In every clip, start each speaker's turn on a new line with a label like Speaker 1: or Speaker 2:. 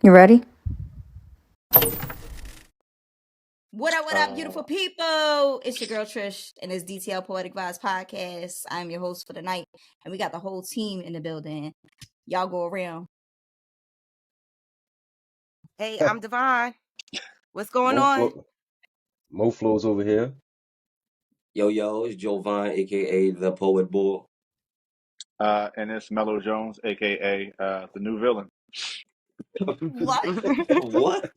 Speaker 1: You ready?
Speaker 2: What up, beautiful people? It's your girl Trish, and it's DTL Poetic Vibez Podcast. I'm your host for the night, and we got the whole team in the building. Y'all go around.
Speaker 3: Hey, I'm Devon. What's going on?
Speaker 4: Mo Flow's over here.
Speaker 5: Yo, it's Jovan, aka the Poet Bull.
Speaker 6: And it's Mello Jones, aka the new villain.
Speaker 2: What?
Speaker 5: What?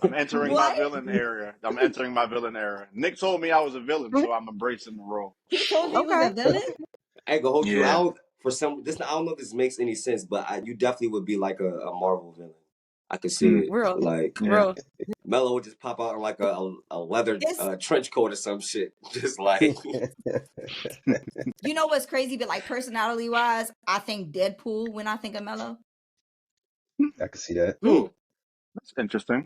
Speaker 6: I'm entering my villain area. Nick told me I was a villain, so I'm embracing the role.
Speaker 2: He told you he was a villain?
Speaker 5: I ain't gonna hold you
Speaker 6: Yeah.
Speaker 5: out for some. I don't know if this makes any sense, but you definitely would be like a Marvel villain. I could see it.
Speaker 3: Real.
Speaker 5: Like
Speaker 3: Real.
Speaker 5: Mello would just pop out in like a leather trench coat or some shit. Just like
Speaker 2: You know what's crazy? But like personality wise, I think Deadpool when I think of Mello.
Speaker 4: I can see that.
Speaker 6: That's interesting.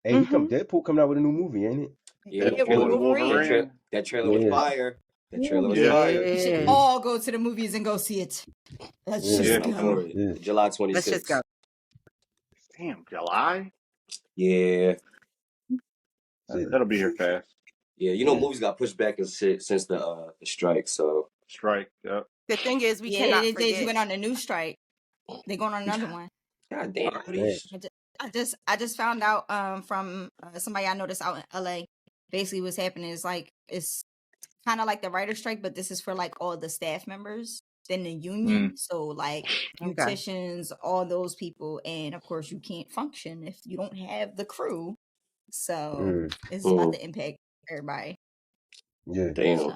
Speaker 4: Hey, Deadpool coming out with a new movie, ain't it?
Speaker 5: Yeah,
Speaker 6: Wolverine.
Speaker 5: That trailer was fire. That trailer was
Speaker 6: Yeah.
Speaker 5: fire.
Speaker 2: We should all go to the movies and go see it. Let's just go.
Speaker 5: July 26th.
Speaker 3: Let's just go.
Speaker 6: Damn, July?
Speaker 5: Yeah.
Speaker 6: That'll be here fast.
Speaker 5: Yeah, you know, movies got pushed back and shit since the strike. So
Speaker 6: strike. Yep.
Speaker 3: The thing is, we cannot forget.
Speaker 2: They went on a new strike. They're going on another one.
Speaker 5: God damn.
Speaker 2: I just found out from somebody I noticed out in LA. Basically, what's happening is like it's kind of like the writer's strike, but this is for like all the staff members in the union. So like beauticians, all those people, and of course you can't function if you don't have the crew. So it's about to impact everybody.
Speaker 4: Yeah.
Speaker 5: Damn.
Speaker 2: So.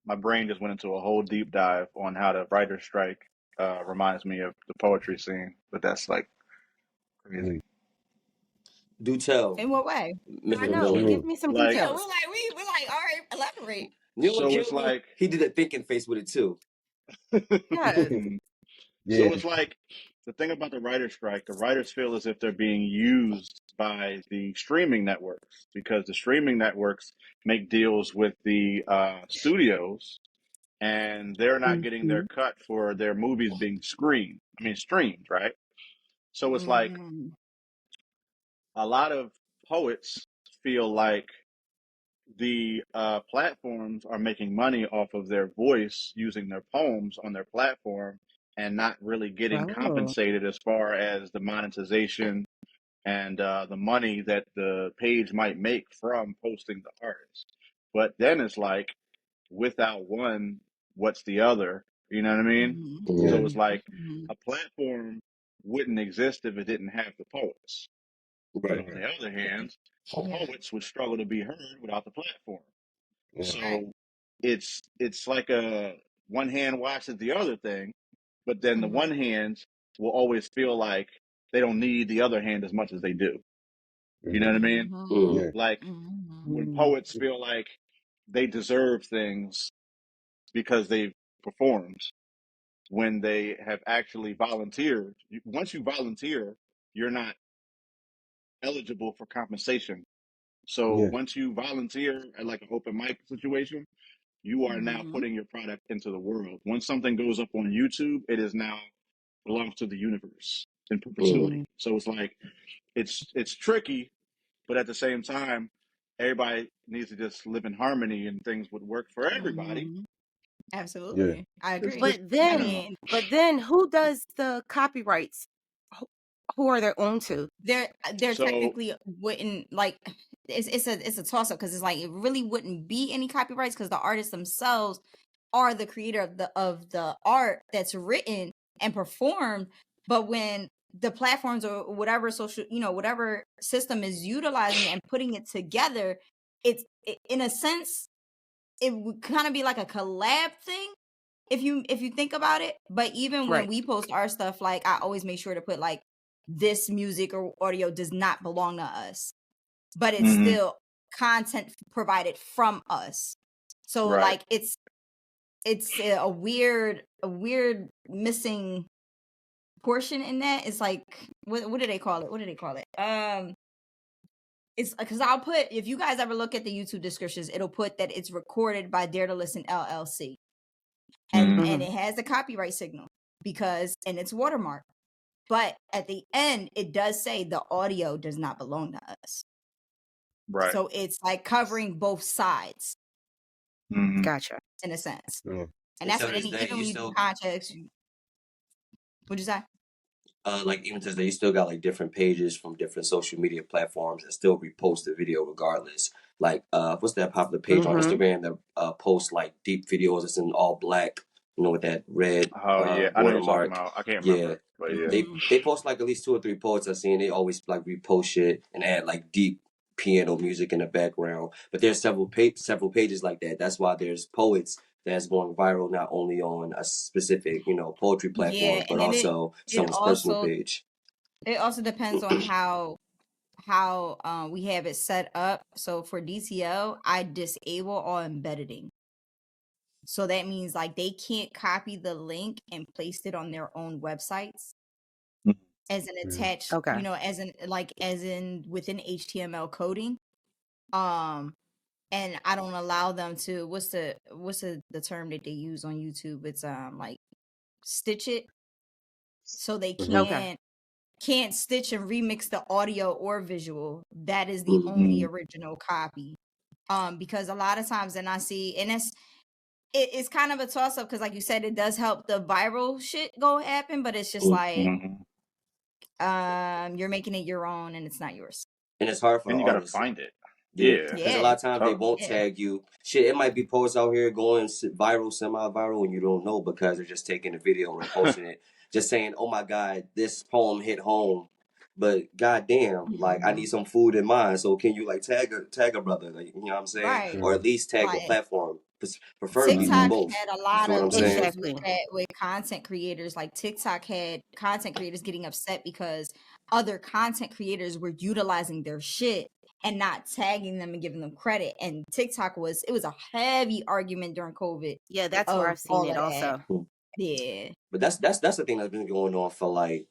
Speaker 6: My brain just went into a whole deep dive on how the writer's strike reminds me of the poetry scene, but that's like crazy.
Speaker 5: Do tell.
Speaker 2: In what way?
Speaker 3: I know. Give me some details.
Speaker 2: We're like, all right, elaborate.
Speaker 6: So it's like
Speaker 5: he did a thinking face with it too.
Speaker 3: Yeah.
Speaker 6: So it's like the thing about the writer's strike, the writers feel as if they're being used by the streaming networks because the streaming networks make deals with the studios and they're not getting their cut for their movies being streamed, right? So it's like a lot of poets feel like the platforms are making money off of their voice using their poems on their platform and not really getting compensated as far as the monetization and the money that the page might make from posting the artist. But then it's like, without one, what's the other? You know what I mean? So it's like a platform wouldn't exist if it didn't have the poets. But on the other hand, poets would struggle to be heard without the platform. So it's like a one hand washes the other thing, but then the one hand will always feel like they don't need the other hand as much as they do. You know what I mean? Like when poets feel like they deserve things because they've performed, when they have actually volunteered. Once you volunteer, you're not eligible for compensation. So once you volunteer at like an open mic situation, you are now putting your product into the world. Once something goes up on YouTube, it is now belongs to the universe in perpetuity. So it's like it's tricky, but at the same time, everybody needs to just live in harmony and things would work for everybody.
Speaker 2: Absolutely. I agree.
Speaker 3: But then who does the copyrights? Who are they owned to?
Speaker 2: They're technically wouldn't like it's a toss up because it's like it really wouldn't be any copyrights because the artists themselves are the creator of the art that's written and performed. But when the platforms or whatever social, whatever system is utilizing and putting it together, it's in a sense it would kind of be like a collab thing if you think about it. But even when we post our stuff, like I always make sure to put like this music or audio does not belong to us, but it's still content provided from us. So like it's a weird missing portion in that. It's like what do they call it? It's because I'll put, if you guys ever look at the YouTube descriptions, it'll put that it's recorded by Dare to Listen LLC, and it has the copyright signal and it's watermarked. But at the end, it does say the audio does not belong to us.
Speaker 6: Right.
Speaker 2: So it's like covering both sides
Speaker 6: Mhm.
Speaker 3: Gotcha.
Speaker 2: in a sense.
Speaker 4: Yeah.
Speaker 2: And
Speaker 5: And
Speaker 2: that's
Speaker 5: to
Speaker 2: what
Speaker 5: this
Speaker 2: any
Speaker 5: day,
Speaker 2: even
Speaker 5: you
Speaker 2: when you do
Speaker 5: still
Speaker 2: context, what'd you say?
Speaker 5: like even to this day, you still got like different pages from different social media platforms that still repost the video regardless. Like what's that popular page on
Speaker 3: Mm-hmm.
Speaker 5: Instagram that posts like deep videos that's in all black, you know, with that red
Speaker 6: Oh yeah, I know what you're talking
Speaker 5: watermark.
Speaker 6: about. I can't
Speaker 5: Yeah.
Speaker 6: remember, but yeah.
Speaker 5: They post like at least 2 or 3 posts I've seen. They always like repost shit and add like deep piano music in the background. But there's several pages like that. That's why there's poets that's going viral not only on a specific, you know, poetry
Speaker 2: Yeah,
Speaker 5: platform, but
Speaker 2: and then
Speaker 5: also
Speaker 2: it
Speaker 5: someone's personal
Speaker 2: also
Speaker 5: page.
Speaker 2: depends on how we have it set up. So for DTL, I disable all embedding. So that means like they can't copy the link and paste it on their own websites as an attached,
Speaker 3: Okay.
Speaker 2: you know, as in within HTML coding. And I don't allow them to what's the term that they use on YouTube? It's like stitch it. So they
Speaker 3: Okay.
Speaker 2: can't stitch and remix the audio or visual. That is the only
Speaker 6: Mhm.
Speaker 2: original copy. Because a lot of times, and I see, and it's kind of a toss up because, like you said, it does help the viral shit go happen, but it's just like
Speaker 6: Mhm.
Speaker 2: you're making it your own and it's not yours.
Speaker 5: And it's hard for the
Speaker 6: And you gotta
Speaker 5: artists.
Speaker 6: find it.
Speaker 5: Yeah,
Speaker 6: Yeah.
Speaker 5: because a
Speaker 2: Yeah,
Speaker 5: lot of times they
Speaker 6: Tough.
Speaker 5: won't
Speaker 2: yeah,
Speaker 5: tag you. Shit, it might be posts out here going viral, semi-viral, and you don't know because they're just taking a video and posting it, just saying, "Oh my God, this poem hit home." But goddamn, like I need some food in mine, so can you like tag a brother, like, you know what I'm saying,
Speaker 2: right.
Speaker 5: or at least tag the
Speaker 2: Like
Speaker 5: platform, preferably do
Speaker 6: Mhm.
Speaker 2: TikTok
Speaker 5: both.
Speaker 2: had a
Speaker 5: You
Speaker 2: lot
Speaker 5: feel what
Speaker 2: of
Speaker 5: I'm saying?
Speaker 2: issues
Speaker 3: Exactly.
Speaker 2: with content creators. Like TikTok had content creators getting upset because other content creators were utilizing their shit and not tagging them and giving them credit. And TikTok was a heavy argument during COVID
Speaker 3: Yeah, that's where
Speaker 2: of
Speaker 3: I've seen
Speaker 2: all
Speaker 3: it
Speaker 2: of that.
Speaker 3: also.
Speaker 2: Yeah.
Speaker 5: But that's the thing that's been going on for like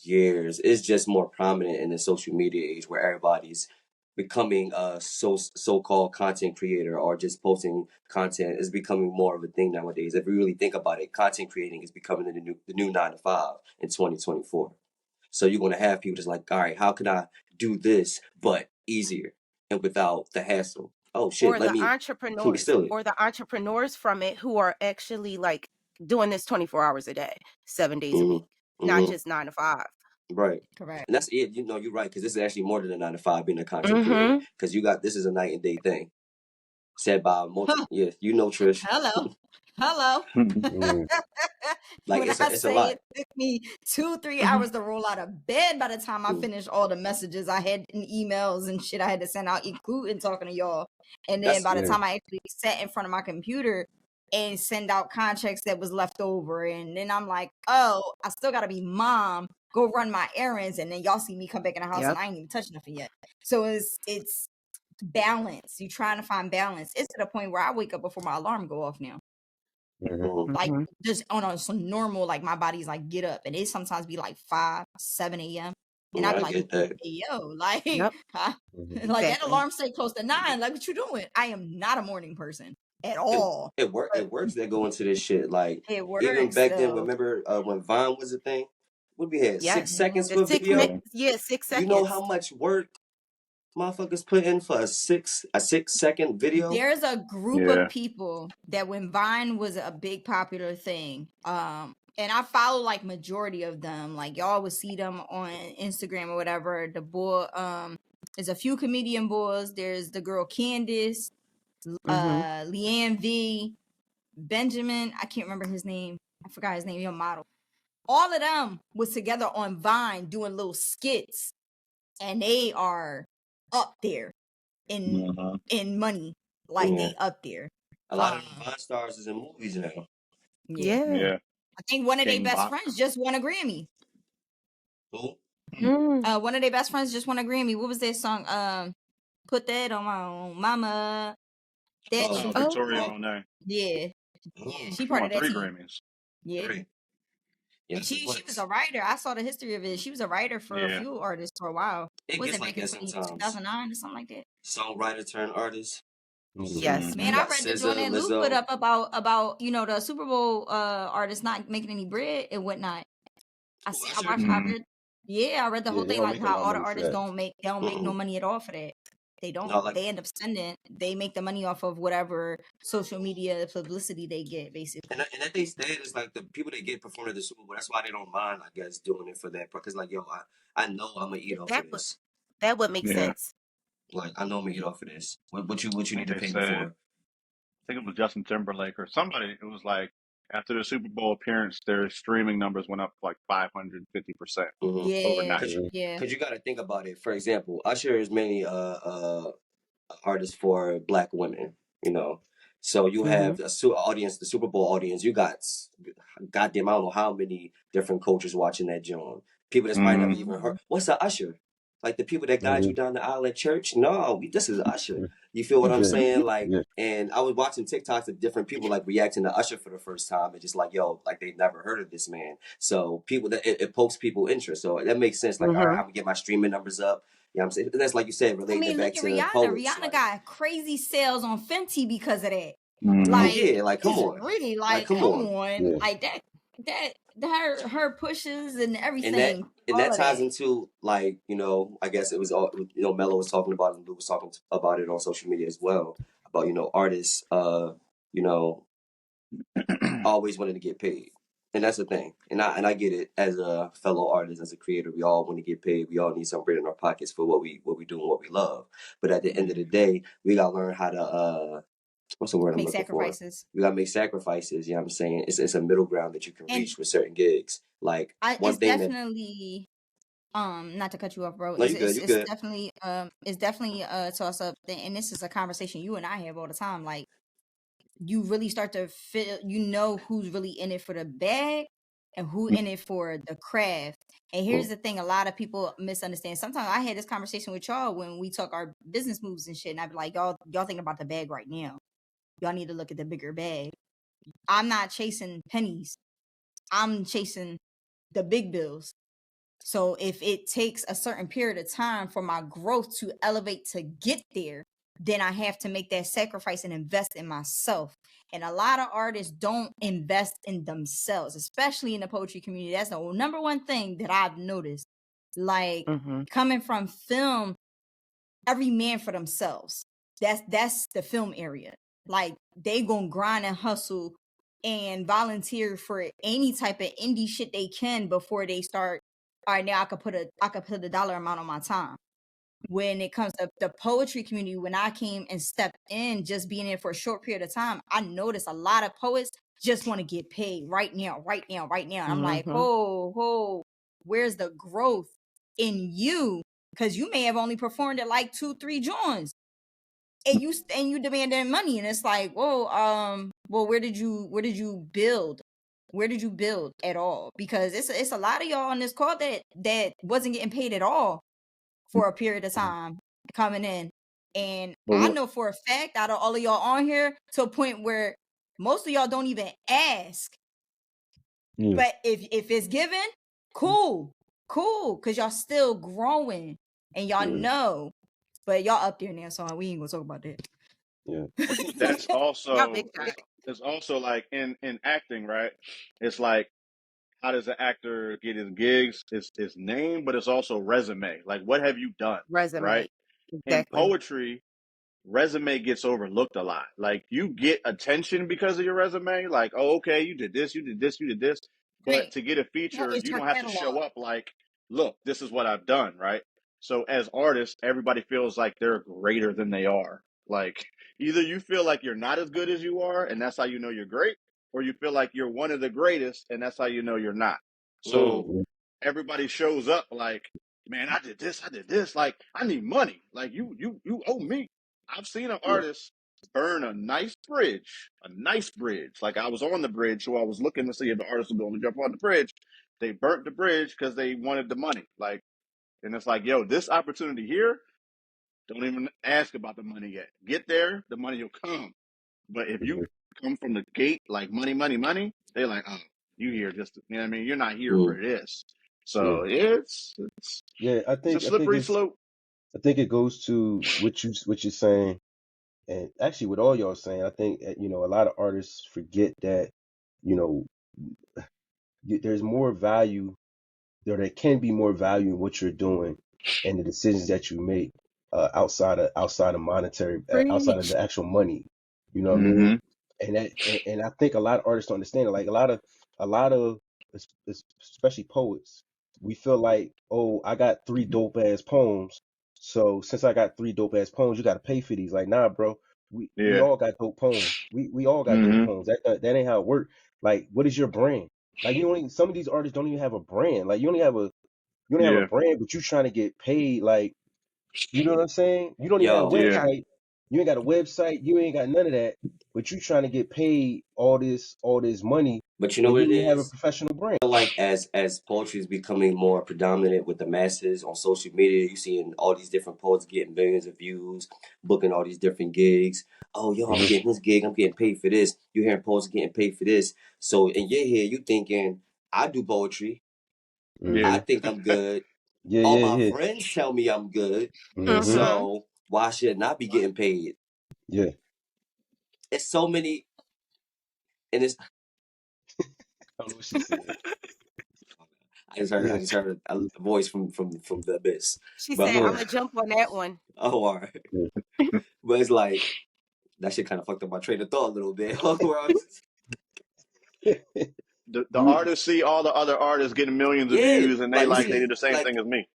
Speaker 5: years. It's just more prominent in the social media age where everybody's becoming a so-called content creator or just posting content is becoming more of a thing nowadays. If you really think about it, content creating is becoming the new 9 to 5 in 2024. So you're going to have people just like, all right, how can I do this but easier and without the hassle? Oh shit,
Speaker 3: Or
Speaker 5: let
Speaker 3: the
Speaker 5: me
Speaker 3: entrepreneurs,
Speaker 5: steal it.
Speaker 3: from it who are actually like doing this 24 hours a day, 7 days a
Speaker 5: hmm
Speaker 3: week, not
Speaker 5: hmm
Speaker 3: just 9 to 5.
Speaker 5: Right.
Speaker 2: Correct.
Speaker 5: And that's it. You know, you're right, because this is actually more than a 9 to 5 being a content creator.
Speaker 3: Mm-hmm.
Speaker 5: Because this is a night and day thing. Said by yeah, you know, Trish.
Speaker 2: Hello.
Speaker 4: Mm.
Speaker 5: Like
Speaker 2: When I
Speaker 5: it's a
Speaker 2: say
Speaker 5: lot.
Speaker 2: it took me 2-3
Speaker 3: Mm-hmm.
Speaker 2: hours to roll out of bed by the time I
Speaker 5: Mm.
Speaker 2: finished all the messages I had in emails and shit I had to send out, including talking to y'all. And then
Speaker 5: That's
Speaker 2: by the
Speaker 4: Yeah.
Speaker 2: time I actually sat in front of my computer and send out contracts that was left over, and then I'm like, oh, I still gotta be mom, go run my errands, and then y'all see me come back in the house and
Speaker 3: Yep.
Speaker 2: I ain't even touched nothing yet. So it's balance. You trying to find balance. It's to the point where I wake up before my alarm go off now.
Speaker 4: Mm-hmm.
Speaker 2: Like
Speaker 3: Mm-hmm.
Speaker 2: just on some normal, like my body's like get up, and it sometimes be like 5-7 a.m. and I'd be
Speaker 5: I
Speaker 2: like,
Speaker 5: get that.
Speaker 2: hey, yo, like
Speaker 3: Yep.
Speaker 4: Mm-hmm.
Speaker 2: like that
Speaker 3: Exactly.
Speaker 2: alarm stay close to 9. Like what you doing? I am not a morning person at
Speaker 5: It
Speaker 2: all. But
Speaker 5: it works that go into this shit. Like
Speaker 2: it
Speaker 5: even
Speaker 2: works
Speaker 5: back then,
Speaker 2: though.
Speaker 5: remember when Vine was a thing? What we had,
Speaker 3: Yes.
Speaker 5: 6 seconds
Speaker 3: The
Speaker 5: for a
Speaker 3: 6 minutes.
Speaker 5: video.
Speaker 6: Yeah.
Speaker 3: Yeah, six
Speaker 5: You know how
Speaker 3: seconds.
Speaker 5: much work motherfuckers put in for a 6 second video?
Speaker 2: There's a group
Speaker 6: Yeah.
Speaker 2: of people that when Vine was a big popular thing, and I follow like majority of them. Like y'all would see them on Instagram or whatever. The boy, there's a few comedian boys. There's the girl Candace,
Speaker 3: Mm-hmm.
Speaker 2: Leanne V, Benjamin. I can't remember his name. I forgot his name. Your model. All of them was together on Vine doing little skits, and they are up there in
Speaker 6: Mhm.
Speaker 2: money. Like
Speaker 5: Yeah.
Speaker 2: they up there.
Speaker 5: A lot of the Vine stars is in movies now.
Speaker 2: Yeah.
Speaker 3: Yeah.
Speaker 6: Yeah.
Speaker 2: I think one of their
Speaker 6: King
Speaker 2: best
Speaker 6: Bach.
Speaker 2: friends just won a Grammy.
Speaker 5: Who?
Speaker 3: Mm.
Speaker 2: One of their best friends just won a Grammy. What was their song? Put that on my own mama. That
Speaker 5: Oh,
Speaker 2: shit.
Speaker 6: Victoria
Speaker 3: Okay.
Speaker 6: Monet.
Speaker 2: Yeah.
Speaker 5: oh,
Speaker 2: Yeah. She
Speaker 6: She
Speaker 2: part
Speaker 6: won
Speaker 2: of that
Speaker 6: 3
Speaker 2: team.
Speaker 6: Grammys.
Speaker 2: Yeah.
Speaker 5: great. Yeah,
Speaker 2: And
Speaker 5: that's a
Speaker 2: she was
Speaker 5: flex.
Speaker 2: a writer. I saw the history of it. She was a writer for a
Speaker 6: Yeah.
Speaker 2: few artists for a while.
Speaker 5: It
Speaker 2: Was
Speaker 5: gets
Speaker 2: it
Speaker 5: like
Speaker 2: back in
Speaker 5: that sometimes.
Speaker 2: 2009 or something like that?
Speaker 5: Songwriter turned artist.
Speaker 4: Mm-hmm.
Speaker 3: Yes.
Speaker 2: Man,
Speaker 5: You
Speaker 6: Mhm.
Speaker 2: I
Speaker 5: got
Speaker 2: read the joint
Speaker 5: SZA,
Speaker 2: that Lou put
Speaker 5: Lizzo.
Speaker 2: up about the Super Bowl artists not making any bread and whatnot. I
Speaker 5: Who,
Speaker 2: see. I
Speaker 5: Usher?
Speaker 2: watched. I read. Yeah, I read the
Speaker 4: Yeah,
Speaker 2: whole
Speaker 4: they
Speaker 2: thing.
Speaker 4: don't
Speaker 2: Like
Speaker 4: make a
Speaker 2: how
Speaker 4: lot of
Speaker 2: all the
Speaker 4: money for
Speaker 2: artists
Speaker 4: that.
Speaker 2: they don't make no
Speaker 5: Mm-mm.
Speaker 2: money at all for that. They don't.
Speaker 5: No, like,
Speaker 2: They end up spending. They make the money off of whatever social media publicity they get, basically.
Speaker 5: and that they said is like the people that get performed at the Super Bowl. That's why they don't mind, I guess, doing it for that. Because like, yo, I know I'm gonna eat off of
Speaker 3: That would
Speaker 5: this.
Speaker 3: that would make
Speaker 6: Yeah,
Speaker 3: sense.
Speaker 5: Like, I know I'm gonna eat off of this. What you
Speaker 6: I
Speaker 5: need
Speaker 6: think
Speaker 5: to
Speaker 6: they
Speaker 5: pay me
Speaker 6: said,
Speaker 5: for?
Speaker 6: I think it was Justin Timberlake or somebody. It was like after the Super Bowl appearance, their streaming numbers went up like 550%
Speaker 5: Mm-hmm.
Speaker 2: Yeah,
Speaker 6: overnight.
Speaker 5: Cause you,
Speaker 4: Mhm.
Speaker 2: yeah.
Speaker 5: cause you got to think about it. For example, Usher is mainly artist for black women, you know. So you
Speaker 3: Mm-hmm.
Speaker 5: have a audience, the Super Bowl audience. You got goddamn, I don't know how many different cultures watching that joint. People that's probably never
Speaker 6: Mm.
Speaker 5: even
Speaker 2: Hmm.
Speaker 5: heard. What's a Usher? Like the people that guide you
Speaker 4: Mhm.
Speaker 5: down the aisle at church? No, this is Usher. You feel what I'm
Speaker 4: Yeah,
Speaker 5: saying? Like,
Speaker 4: yeah.
Speaker 5: and I was watching TikToks of different people like reacting to Usher for the first time and just like, yo, like they never heard of this man. So people that it pokes people interest. So that makes sense. Like, all right,
Speaker 3: Mm-hmm.
Speaker 5: I'm gonna get my streaming numbers up. You know what I'm saying? That's like you said,
Speaker 2: I
Speaker 5: relating it
Speaker 2: mean, look
Speaker 5: back
Speaker 2: at
Speaker 5: to
Speaker 2: Rihanna.
Speaker 5: poets.
Speaker 2: Rihanna
Speaker 5: Like,
Speaker 2: got crazy sales on Fenty because of that.
Speaker 6: Mm.
Speaker 2: Like,
Speaker 5: yeah, like come
Speaker 2: it's
Speaker 5: on.
Speaker 2: really
Speaker 5: Like,
Speaker 2: like,
Speaker 5: come
Speaker 2: come
Speaker 5: on.
Speaker 2: on,
Speaker 4: Yeah.
Speaker 2: like that her pushes and
Speaker 5: And that
Speaker 2: everything,
Speaker 5: and
Speaker 2: all
Speaker 5: that
Speaker 2: of
Speaker 5: ties
Speaker 2: that.
Speaker 5: into like, I guess it was all Mello was talking about it and Lou was talking about it on social media as well. About, artists you know, always wanting to get paid. And that's the thing. And I get it as a fellow artist, as a creator, we all want to get paid. We all need some bread in our pockets for what we do and what we love. But at the end of the
Speaker 2: Mhm.
Speaker 5: day, we gotta learn how to what's the word I'm
Speaker 2: Make
Speaker 5: looking for?
Speaker 2: sacrifices.
Speaker 5: We gotta make sacrifices, you know what I'm saying? It's a middle ground that you can
Speaker 2: And
Speaker 5: reach with certain gigs. Like one
Speaker 2: it's
Speaker 5: thing that
Speaker 2: definitely not to cut you off, bro.
Speaker 5: no, you good, you good.
Speaker 2: It's definitely a toss up thing, and this is a conversation you and I have all the time. Like, you really start to feel, who's really in it for the bag and who in it for the craft. And here's
Speaker 5: Mm,
Speaker 2: the thing: a lot of people misunderstand. Sometimes I had this conversation with y'all when we talk our business moves and shit, and I'd be like, y'all thinking about the bag right now. Y'all need to look at the bigger bag. I'm not chasing pennies. I'm chasing the big bills. So if it takes a certain period of time for my growth to elevate to get there, then I have to make that sacrifice and invest in myself. And a lot of artists don't invest in themselves, especially in the poetry community. That's the number one thing that I've noticed. Like,
Speaker 3: Mm-hmm.
Speaker 2: coming from film, every man for themselves. That's the film area. Like, they gonna grind and hustle and volunteer for any type of indie shit they can before they start. All right, now I could put a dollar amount on my time. When it comes to the poetry community, when I came and stepped in, just being in for a short period of time, I noticed a lot of poets just want to get paid right now, right now, right now. And I'm like,
Speaker 3: Mm-hmm.
Speaker 2: ho, where's the growth in you? Because you may have only performed at like 2-3 joints, and you demanding money, and it's like, whoa, well, where did you build? Where did you build at all? Because it's a lot of y'all on this call that wasn't getting paid at all for a period of time coming in. And
Speaker 6: But
Speaker 2: I
Speaker 6: what?
Speaker 2: know for a fact, out of all of y'all on here, to a point where most of y'all don't even ask.
Speaker 4: Yeah.
Speaker 2: But if it's given, cool, because y'all still growing and y'all
Speaker 4: Yeah.
Speaker 2: know. But y'all up there now, so we ain't gonna talk about that.
Speaker 4: Yeah.
Speaker 6: I think that's
Speaker 3: Y'all big
Speaker 6: also
Speaker 3: shot.
Speaker 6: it's also like in acting, right? It's like how does an actor get his gigs? It's his name, but it's also resume. Like what have you done,
Speaker 3: Resume.
Speaker 6: right? In
Speaker 3: Exactly.
Speaker 6: poetry, resume gets overlooked a lot. Like you get attention because of your resume. Like, oh, okay, you did this, you did this, you did this. But
Speaker 2: Right.
Speaker 6: to get a
Speaker 2: No,
Speaker 6: feature,
Speaker 2: it's
Speaker 6: you
Speaker 2: your
Speaker 6: don't have to
Speaker 2: catalog.
Speaker 6: show up like, look, this is what I've done, right? So as artists, everybody feels like they're greater than they are. Like either you feel like you're not as good as you are, and that's how you know you're great, or you feel like you're one of the greatest, and that's how you know you're not. So
Speaker 5: mm,
Speaker 4: Yeah.
Speaker 6: everybody shows up like, man, I did this, I did this. Like, I need money. Like, you owe me. I've seen an
Speaker 5: yeah.
Speaker 6: artist burn a nice bridge. Like, I was on the bridge, so I was looking to see if the artist was going to jump on the bridge. They burnt the bridge because they wanted the money. Like, and it's like, yo, this opportunity here, don't even ask about the money yet. Get there, the money will come. But if you
Speaker 4: Mhm.
Speaker 6: come from the gate like money, money, money, they're like, oh, you here just to, you know what I mean? You're not here
Speaker 5: Mm,
Speaker 6: for this.
Speaker 4: Yeah.
Speaker 6: So yeah,
Speaker 4: Yeah. I
Speaker 6: it's a
Speaker 4: think I think
Speaker 6: slippery
Speaker 4: it's
Speaker 6: slope.
Speaker 4: I think it goes to what you're saying, and actually what all y'all saying. I think a lot of artists forget that you know there's more value there can be more value in what you're doing and the decisions that you make outside of monetary, outside of
Speaker 3: Preach.
Speaker 4: the actual money. You know what I mean?
Speaker 6: Mm-hmm.
Speaker 4: And I think a lot of artists don't understand it. Like a lot of especially poets, we feel like, oh, I got 3 dope ass poems, so since I got 3 dope ass poems, you got to pay for these. Like, nah, bro, we
Speaker 6: Yeah.
Speaker 4: all got dope poems. We all got dope
Speaker 6: Mm-hmm.
Speaker 4: poems. That ain't how it works. Like, what is your brand? Like, some of these artists don't even have a brand. Like, you don't have a
Speaker 6: Yeah.
Speaker 4: brand, but you trying to get paid. Like, you know what I'm saying? You don't even have a
Speaker 5: Yo,
Speaker 6: Yeah.
Speaker 3: Yeah.
Speaker 4: website. You ain't got a website. You ain't got none of that. But you trying to get paid all this money,
Speaker 5: but you know
Speaker 4: and
Speaker 5: what
Speaker 4: you
Speaker 5: it
Speaker 4: don't even have a
Speaker 5: is?
Speaker 4: professional brand.
Speaker 5: I feel like as poetry is becoming more predominant with the masses on social media, you seeing all these different poets getting millions of views, booking all these different gigs. Oh, yo, I'm
Speaker 4: Hmm.
Speaker 5: getting this gig. I'm getting paid for this. You hearing poets getting paid for this. So in your head, you thinking, I do poetry.
Speaker 4: Hmm.
Speaker 5: I
Speaker 6: Yeah.
Speaker 5: think I'm good.
Speaker 4: Yeah,
Speaker 5: All
Speaker 4: yeah,
Speaker 5: my
Speaker 4: yeah.
Speaker 5: friends tell me I'm good.
Speaker 4: Hmm.
Speaker 3: Mm-hmm.
Speaker 5: So why should I not be getting paid?
Speaker 4: Yeah,
Speaker 5: It's so many, and it's.
Speaker 4: I don't know what she said.
Speaker 5: I
Speaker 4: Yeah,
Speaker 5: just heard a voice from the abyss.
Speaker 3: She
Speaker 5: But
Speaker 3: said,
Speaker 4: yeah,
Speaker 3: I'm gonna jump on that one.
Speaker 5: oh, all right.
Speaker 4: yeah.
Speaker 5: But it's like that shit kind of fucked up my train of thought a little bit. Where I was,
Speaker 6: The
Speaker 4: You,
Speaker 6: artists see all the other artists getting millions of
Speaker 5: yeah,
Speaker 6: views, and they
Speaker 5: like
Speaker 6: like they
Speaker 5: nigga,
Speaker 6: do the same thing as me.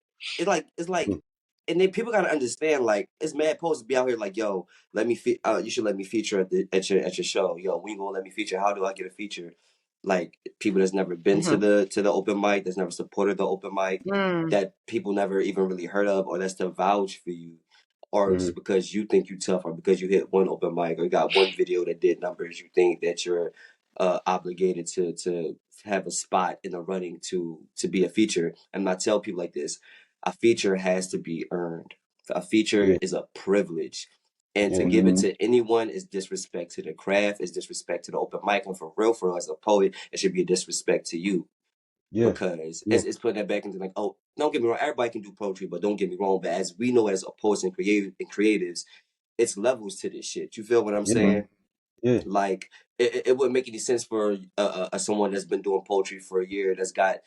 Speaker 5: it's like,
Speaker 4: mm,
Speaker 5: and then people gotta understand like it's mad posts to be out here like yo, let me you should let me feature at your show. Yo, when you gonna let me feature? How do I get a feature? Like people that's never been
Speaker 3: Mm-hmm.
Speaker 5: to the open mic, that's never supported the open mic,
Speaker 3: Mm.
Speaker 5: that people never even really heard of, or that's to vouch for you, or it's
Speaker 4: mhm.
Speaker 5: because you think you tough, or because you hit one open mic, or you got one video that did numbers, you think that you're obligated to have a spot in the running to be a feature. And I tell people like this: a feature has to be earned. A feature
Speaker 4: Yeah,
Speaker 5: is a privilege. And to
Speaker 4: yeah,
Speaker 5: give it
Speaker 6: Mm-hmm.
Speaker 5: to anyone is disrespect to the craft, is disrespect to the open mic. And for real, as a poet, it should be a disrespect to you
Speaker 4: yeah,
Speaker 5: because
Speaker 4: yeah,
Speaker 5: it's putting that back into like, oh, don't get me wrong, everybody can do poetry, but don't get me wrong. But as we know, as poets and creatives, it's levels to this shit. You feel what I'm
Speaker 4: yeah,
Speaker 5: saying?
Speaker 4: yeah,
Speaker 5: Like it wouldn't make any sense for someone that's been doing poetry for a year, that's got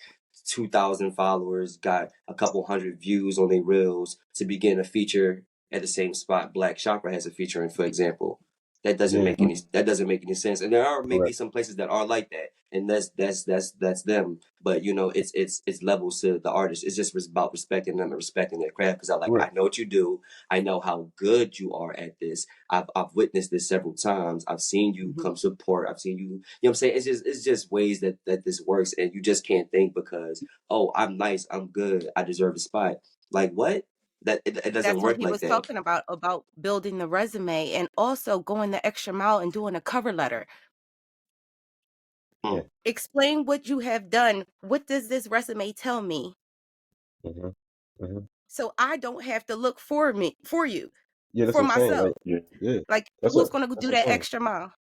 Speaker 5: 2,000 followers, got a couple hundred views on their reels, to begin a feature at the same spot Black Chakra has a feature in, for example.
Speaker 4: yeah.
Speaker 5: That doesn't make any sense. And there are maybe
Speaker 4: Correct.
Speaker 5: some places that are like that, and that's them. But you know, it's levels to the artist. It's just about respecting them and respecting their craft. Because I
Speaker 4: Correct.
Speaker 5: know what you do. I know how good you are at this. I've witnessed this several times. I've seen you
Speaker 3: Mm-hmm.
Speaker 5: come support. I've seen you. You know what I'm saying? It's just ways that this works, and you just can't think because, oh, I'm nice, I'm good, I deserve a spot. Like what? That it doesn't
Speaker 3: That's what
Speaker 5: work
Speaker 3: he
Speaker 5: like
Speaker 3: was
Speaker 5: that.
Speaker 3: talking about building the resume and also going the extra mile and doing a cover letter.
Speaker 4: Yeah.
Speaker 5: Mm.
Speaker 3: Explain what you have done. What does this resume tell me?
Speaker 4: Hmm. Hmm.
Speaker 3: So I don't have to look for you,
Speaker 4: Yeah, that's
Speaker 3: for
Speaker 4: what I'm saying.
Speaker 3: myself.
Speaker 4: Like,
Speaker 6: Yeah.
Speaker 4: yeah,
Speaker 3: Like
Speaker 4: that's
Speaker 3: who's
Speaker 4: what
Speaker 3: gonna
Speaker 4: that's
Speaker 3: do
Speaker 4: what I'm
Speaker 3: that
Speaker 4: saying.
Speaker 3: extra mile?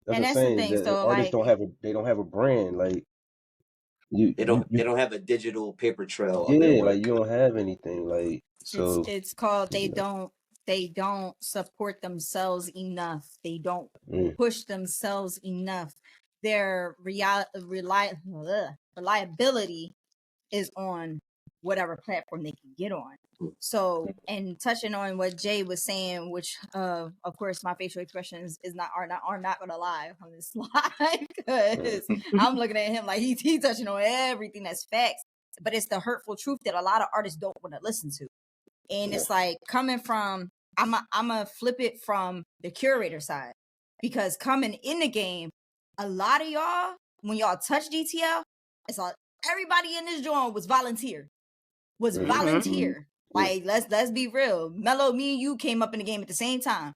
Speaker 4: That's
Speaker 2: And
Speaker 4: what I'm
Speaker 2: that's the
Speaker 4: saying.
Speaker 2: thing.
Speaker 4: The
Speaker 2: So
Speaker 4: artists
Speaker 2: like
Speaker 4: don't have a brand. Like
Speaker 5: They
Speaker 4: you
Speaker 5: don't have a digital paper trail of their
Speaker 4: yeah, like
Speaker 5: work.
Speaker 4: you don't have anything. Like, so
Speaker 2: it's called
Speaker 4: you
Speaker 2: they don't support themselves enough. They don't
Speaker 4: know,
Speaker 2: push themselves enough. Their reliability is on whatever platform they can get on. So, and touching on what Jay was saying, which of course my facial expressions is not are not gonna lie on this slide because I'm looking at him like he touching on everything that's facts, but it's the hurtful truth that a lot of artists don't want to listen to. And
Speaker 4: yeah,
Speaker 2: it's like coming from I'm a flip it from the curator side, because coming in the game, a lot of y'all, when y'all touch DTL, it's all everybody in this joint was volunteer.
Speaker 3: Mm-hmm.
Speaker 4: yeah,
Speaker 2: Like let's be real. Mello, me and you came up in the game at the same time.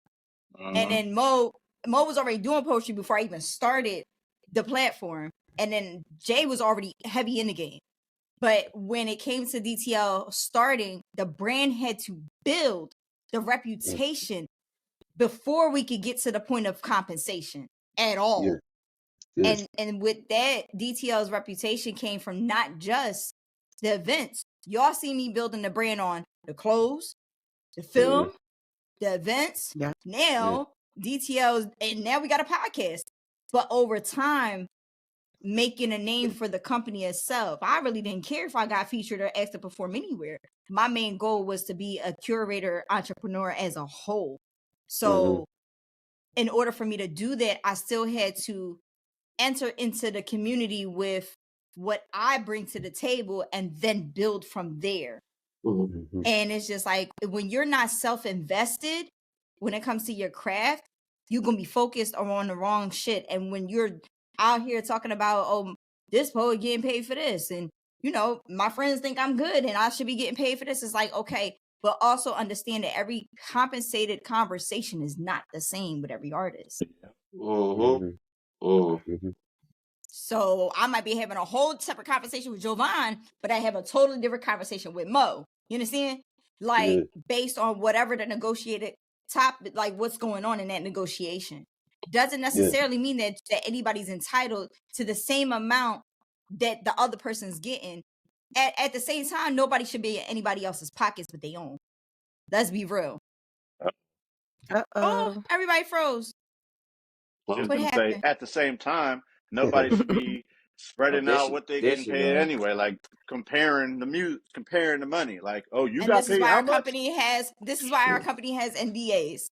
Speaker 2: And
Speaker 6: Uh-huh.
Speaker 2: then Mo was already doing poetry before I even started the platform. And then Jay was already heavy in the game. But when it came to DTL starting, the brand had to build the
Speaker 4: yeah,
Speaker 2: reputation before we could get to the point of compensation at
Speaker 4: yeah,
Speaker 2: all.
Speaker 4: yeah,
Speaker 2: And with that, DTL's reputation came from not just the events. Y'all see me building the brand on the clothes, the
Speaker 4: yeah,
Speaker 2: film, the events.
Speaker 3: Yeah.
Speaker 4: yeah,
Speaker 2: Now DTL's, and now we got a podcast. But over time, making a name for the company itself. I really didn't care if I got featured or asked to perform anywhere. My main goal was to be a curator entrepreneur as a whole. So in order for me to do that, I still had to enter into the community with what I bring to the table and then build from there.
Speaker 5: Mm-hmm.
Speaker 2: And it's just like, when you're not self-invested when it comes to your craft, you're gonna be focused on the wrong shit. And when you're out here talking about, oh, this poet getting paid for this, and you know, my friends think I'm good and I should be getting paid for this, it's like, okay, but also understand that every compensated conversation is not the same with every artist. So I might be having a whole separate conversation with Jovan, but I have a totally different conversation with Mo. You understand? Like, based on whatever the negotiated topic, like what's going on in that negotiation. Doesn't necessarily mean that anybody's entitled to the same amount that the other person's getting. At the same time, nobody should be in anybody else's pockets but their own. Let's be real. Oh, everybody froze.
Speaker 6: Just
Speaker 2: What
Speaker 6: gonna say,
Speaker 2: happened?
Speaker 6: at the same time, nobody should be spreading out what they getting paid anyway. Like comparing the money. Like, oh, you
Speaker 2: And
Speaker 6: got
Speaker 2: this is
Speaker 6: paid
Speaker 2: why
Speaker 6: how
Speaker 2: our
Speaker 6: much?
Speaker 2: company has. This is why our company has NDAs.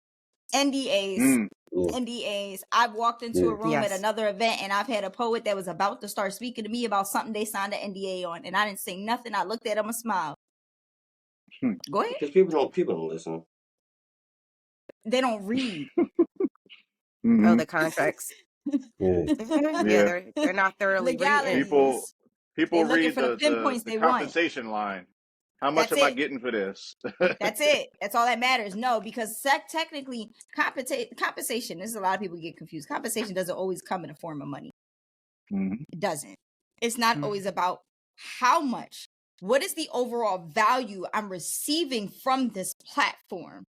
Speaker 2: NDAs. I've walked into a room at another event and I've had a poet that was about to start speaking to me about something they signed an NDA on, and I didn't say nothing. I looked at him and smiled. Go ahead.
Speaker 5: Because people don't listen.
Speaker 2: They don't read.
Speaker 3: Oh, the contracts.
Speaker 6: Yeah,
Speaker 3: they're not thoroughly
Speaker 2: Legalities.
Speaker 3: written.
Speaker 6: People
Speaker 2: looking
Speaker 6: read
Speaker 2: for the pinpoints
Speaker 6: the
Speaker 2: they want.
Speaker 6: compensation line. How much
Speaker 2: That's
Speaker 6: am I
Speaker 2: it.
Speaker 6: getting for this?
Speaker 2: That's it. That's all that matters. No, because technically compensation, this is a lot of people get confused. Compensation doesn't always come in the form of money. It doesn't. It's not always about how much. What is the overall value I'm receiving from this platform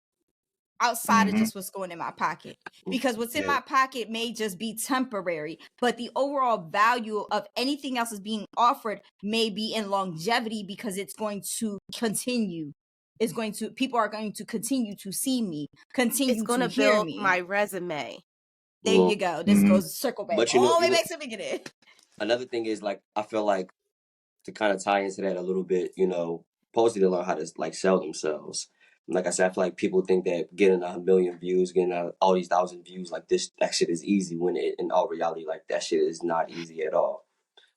Speaker 2: outside of just what's going in my pocket? Because what's in my pocket may just be temporary, but the overall value of anything else is being offered may be in longevity, because it's going to continue. People are going to continue to see me, continue
Speaker 3: It's going
Speaker 2: to
Speaker 3: to
Speaker 2: hear
Speaker 3: build
Speaker 2: me.
Speaker 3: my resume.
Speaker 2: There you go. This goes circle back.
Speaker 5: But
Speaker 2: all the way back to the beginning.
Speaker 5: Another thing is, like, I feel like, to kind of tie into that a little bit, you know, poets need to learn how to like sell themselves. Like I said, I feel like people think that getting 1 million views, getting all these 1,000 views, like that shit is easy, when in all reality, like, that shit is not easy at all.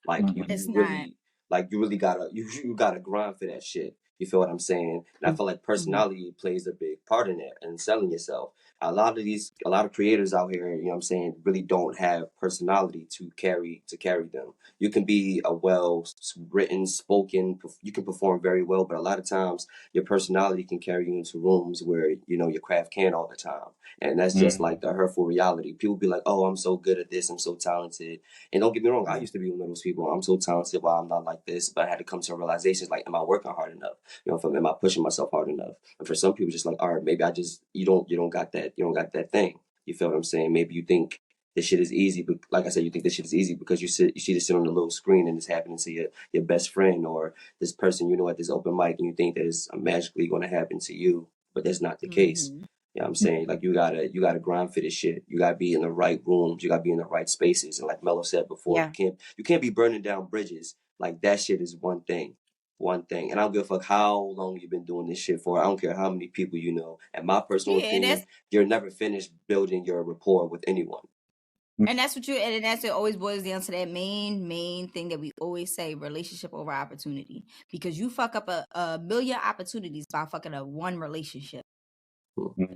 Speaker 5: Like
Speaker 2: It's
Speaker 5: you really gotta you gotta grind for that shit. You feel what I'm saying? And I feel like personality plays a big part in it, and selling yourself. A lot of creators out here, you know what I'm saying, really don't have personality to carry them. You can be a well written, spoken, you can perform very well, but a lot of times your personality can carry you into rooms where, you know, your craft can't all the time. And that's just like the hurtful reality. People be like, oh, I'm so good at this, I'm so talented. And don't get me wrong, I used to be one of those people. I'm so talented, why I'm not like this. But I had to come to a realization, like, am I working hard enough? You know, am I pushing myself hard enough? And for some people, just like, all right, maybe you don't got that thing. You feel what I'm saying? Maybe you think this shit is easy, but like I said, you think this shit is easy because you see this shit on the little screen and it's happening to your best friend or this person you know at this open mic, and you think that it's magically going to happen to you, but that's not the case. You know what I'm saying? Like, you gotta grind for this shit. You gotta be in the right rooms. You gotta be in the right spaces. And like Mello said before, you can't be burning down bridges. Like, that shit is one thing. And I don't give a fuck how long you've been doing this shit for. I don't care how many people you know. And my personal opinion, you're never finished building your rapport with anyone.
Speaker 2: And that's what it always boils down to that main thing that we always say: relationship over opportunity. Because you fuck up a million opportunities by fucking up one relationship.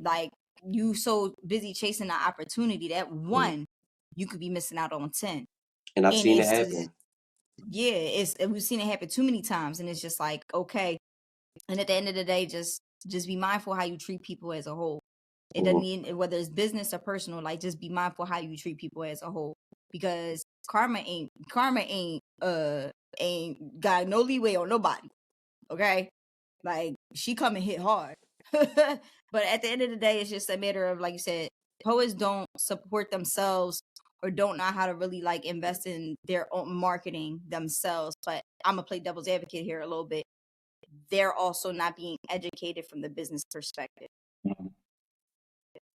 Speaker 2: Like, you so busy chasing the opportunity, that one, you could be missing out on 10.
Speaker 5: And I've seen it happen.
Speaker 2: We've seen it happen too many times, and it's just like, okay. And at the end of the day, just be mindful how you treat people as a whole. It doesn't mean whether it's business or personal. Like, just be mindful how you treat people as a whole, because karma ain't got no leeway on nobody. Okay, like, she come and hit hard. But at the end of the day, it's just a matter of, like you said, poets don't support themselves or don't know how to really like invest in their own marketing themselves. But I'm gonna play devil's advocate here a little bit. They're also not being educated from the business perspective.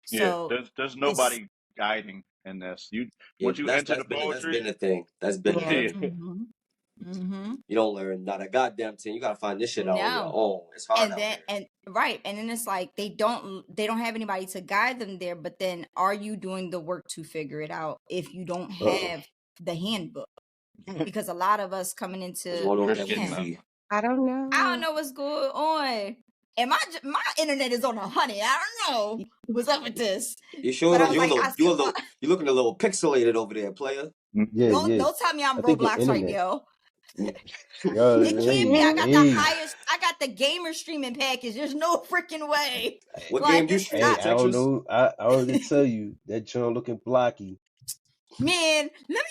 Speaker 2: So
Speaker 6: there's nobody guiding in this. You
Speaker 5: Yeah,
Speaker 6: once you
Speaker 5: that's
Speaker 6: enter the
Speaker 5: that's been that's
Speaker 6: poetry,
Speaker 5: been a thing. That's been a
Speaker 3: Yeah.
Speaker 5: thing.
Speaker 2: Mm-hmm. Mm-hmm.
Speaker 5: You don't learn not a goddamn thing. You gotta find this shit out on your
Speaker 2: No.
Speaker 5: own. It's hard
Speaker 2: And
Speaker 5: out
Speaker 2: then
Speaker 5: here.
Speaker 2: and right, and then it's like they don't have anybody to guide them there, but then are you doing the work to figure it out if you don't
Speaker 4: Uh-oh.
Speaker 2: have the handbook? Because a lot of us coming
Speaker 5: What's
Speaker 2: into
Speaker 5: going on with
Speaker 6: Chris
Speaker 5: that
Speaker 6: getting up.
Speaker 5: Wi-Fi?
Speaker 3: I don't know.
Speaker 2: I don't know what's going on. And my internet is on 100. I don't know what's up with this.
Speaker 5: You sure?
Speaker 2: But I
Speaker 5: Though?
Speaker 2: was
Speaker 5: You a
Speaker 2: like,
Speaker 5: little,
Speaker 2: I
Speaker 5: you
Speaker 2: see
Speaker 5: a little, you looking a little pixelated over there, player.
Speaker 4: Yeah, yeah.
Speaker 2: don't tell me I'm
Speaker 4: I think your
Speaker 2: Roblox right
Speaker 4: internet.
Speaker 2: now.
Speaker 4: Yo,
Speaker 2: It can't be. I got the
Speaker 4: hey,
Speaker 2: highest. I got the gamer streaming package. There's no freaking way.
Speaker 5: What
Speaker 2: Like,
Speaker 5: game you stream?
Speaker 4: hey, I don't
Speaker 5: Tetris?
Speaker 4: know. I already tell you that John looking blocky.
Speaker 2: man, let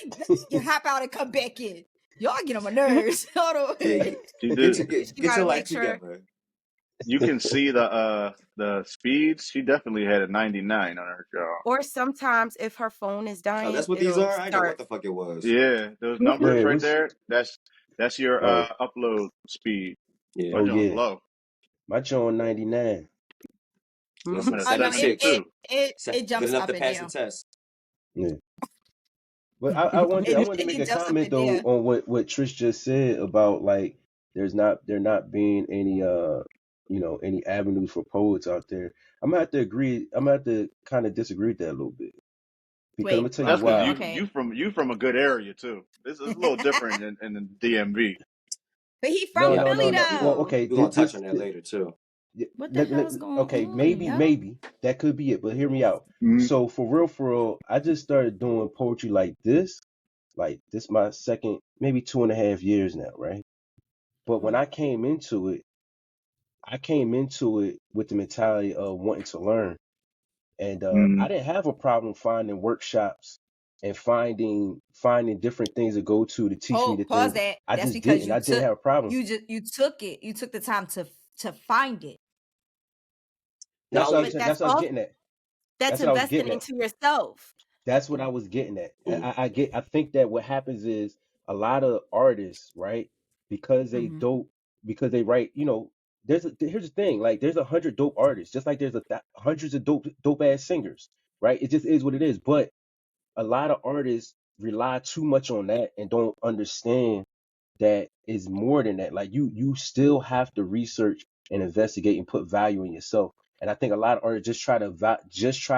Speaker 2: me hop out and come back in. Y'all get on my nerves. Hold on.
Speaker 5: Yeah,
Speaker 6: She
Speaker 5: get
Speaker 6: did.
Speaker 5: your
Speaker 3: You
Speaker 5: get
Speaker 3: gotta
Speaker 5: your
Speaker 3: make
Speaker 5: life
Speaker 3: sure.
Speaker 5: together.
Speaker 6: You can see the speeds. She definitely had a 99 on her jaw.
Speaker 3: Or sometimes if her phone is
Speaker 5: Oh,
Speaker 3: dying,
Speaker 5: that's what these
Speaker 3: it'll
Speaker 5: are. I didn't know what
Speaker 3: start.
Speaker 5: the fuck it was.
Speaker 6: Yeah, those numbers
Speaker 4: Yeah,
Speaker 6: right
Speaker 4: what's
Speaker 6: there. That's your
Speaker 4: oh
Speaker 6: upload speed.
Speaker 5: Yeah,
Speaker 6: My
Speaker 4: oh
Speaker 6: joint's
Speaker 4: yeah.
Speaker 6: low.
Speaker 4: My John 99.
Speaker 5: that's
Speaker 6: I'm
Speaker 3: Mhm.
Speaker 6: at a
Speaker 2: Oh no,
Speaker 6: 72.
Speaker 2: it
Speaker 5: good
Speaker 2: jumps
Speaker 5: enough
Speaker 2: up
Speaker 5: to
Speaker 2: and
Speaker 5: pass the
Speaker 2: down.
Speaker 5: test.
Speaker 4: Yeah. But I wanted to make
Speaker 2: It
Speaker 4: a
Speaker 2: jumps up
Speaker 4: comment
Speaker 2: and
Speaker 4: though
Speaker 2: down.
Speaker 4: on what Trish just said about like there not being any any avenues for poets out there. I'm gonna have to agree. I'm gonna have to kind of disagree with that a little bit because I'm
Speaker 2: Wait,
Speaker 4: gonna tell you
Speaker 6: That's because
Speaker 4: why.
Speaker 6: you from a good area too. This is a little different in the DMV.
Speaker 2: but he
Speaker 5: We
Speaker 2: from
Speaker 5: got
Speaker 2: Philly
Speaker 5: we
Speaker 4: Well,
Speaker 2: though.
Speaker 4: okay,
Speaker 5: we gonna touch on that later too.
Speaker 2: What the hell is going
Speaker 4: okay,
Speaker 2: on, yo?
Speaker 4: maybe that could be it. But hear me out. So for real, I just started doing poetry like this my second, maybe 2.5 years now, right? But when I came into it with the mentality of wanting to learn. And I didn't have a problem finding workshops and finding different things to go to teach me
Speaker 2: Oh,
Speaker 4: the
Speaker 2: pause
Speaker 4: things.
Speaker 2: that.
Speaker 4: I
Speaker 2: That's
Speaker 4: just
Speaker 2: because
Speaker 4: didn't.
Speaker 2: you
Speaker 4: I didn't
Speaker 2: took
Speaker 4: have a problem.
Speaker 2: you took it. You took the time to find it.
Speaker 5: Not
Speaker 4: That's what I was
Speaker 5: only
Speaker 3: But
Speaker 4: that's what I was getting at.
Speaker 3: that's
Speaker 4: That's what I was
Speaker 3: investing
Speaker 4: getting at.
Speaker 3: into yourself.
Speaker 4: That's what I was getting at.
Speaker 5: mm,
Speaker 4: I think that what happens is a lot of artists, right? Because they
Speaker 2: Mhm.
Speaker 4: dope, because they write, here's the thing, like there's 100 dope artists, just like there's hundreds of dope ass singers, right? It just is what it is. But a lot of artists rely too much on that and don't understand that is more than that. Like you still have to research and investigate and put value in yourself. And I think a lot of artists just try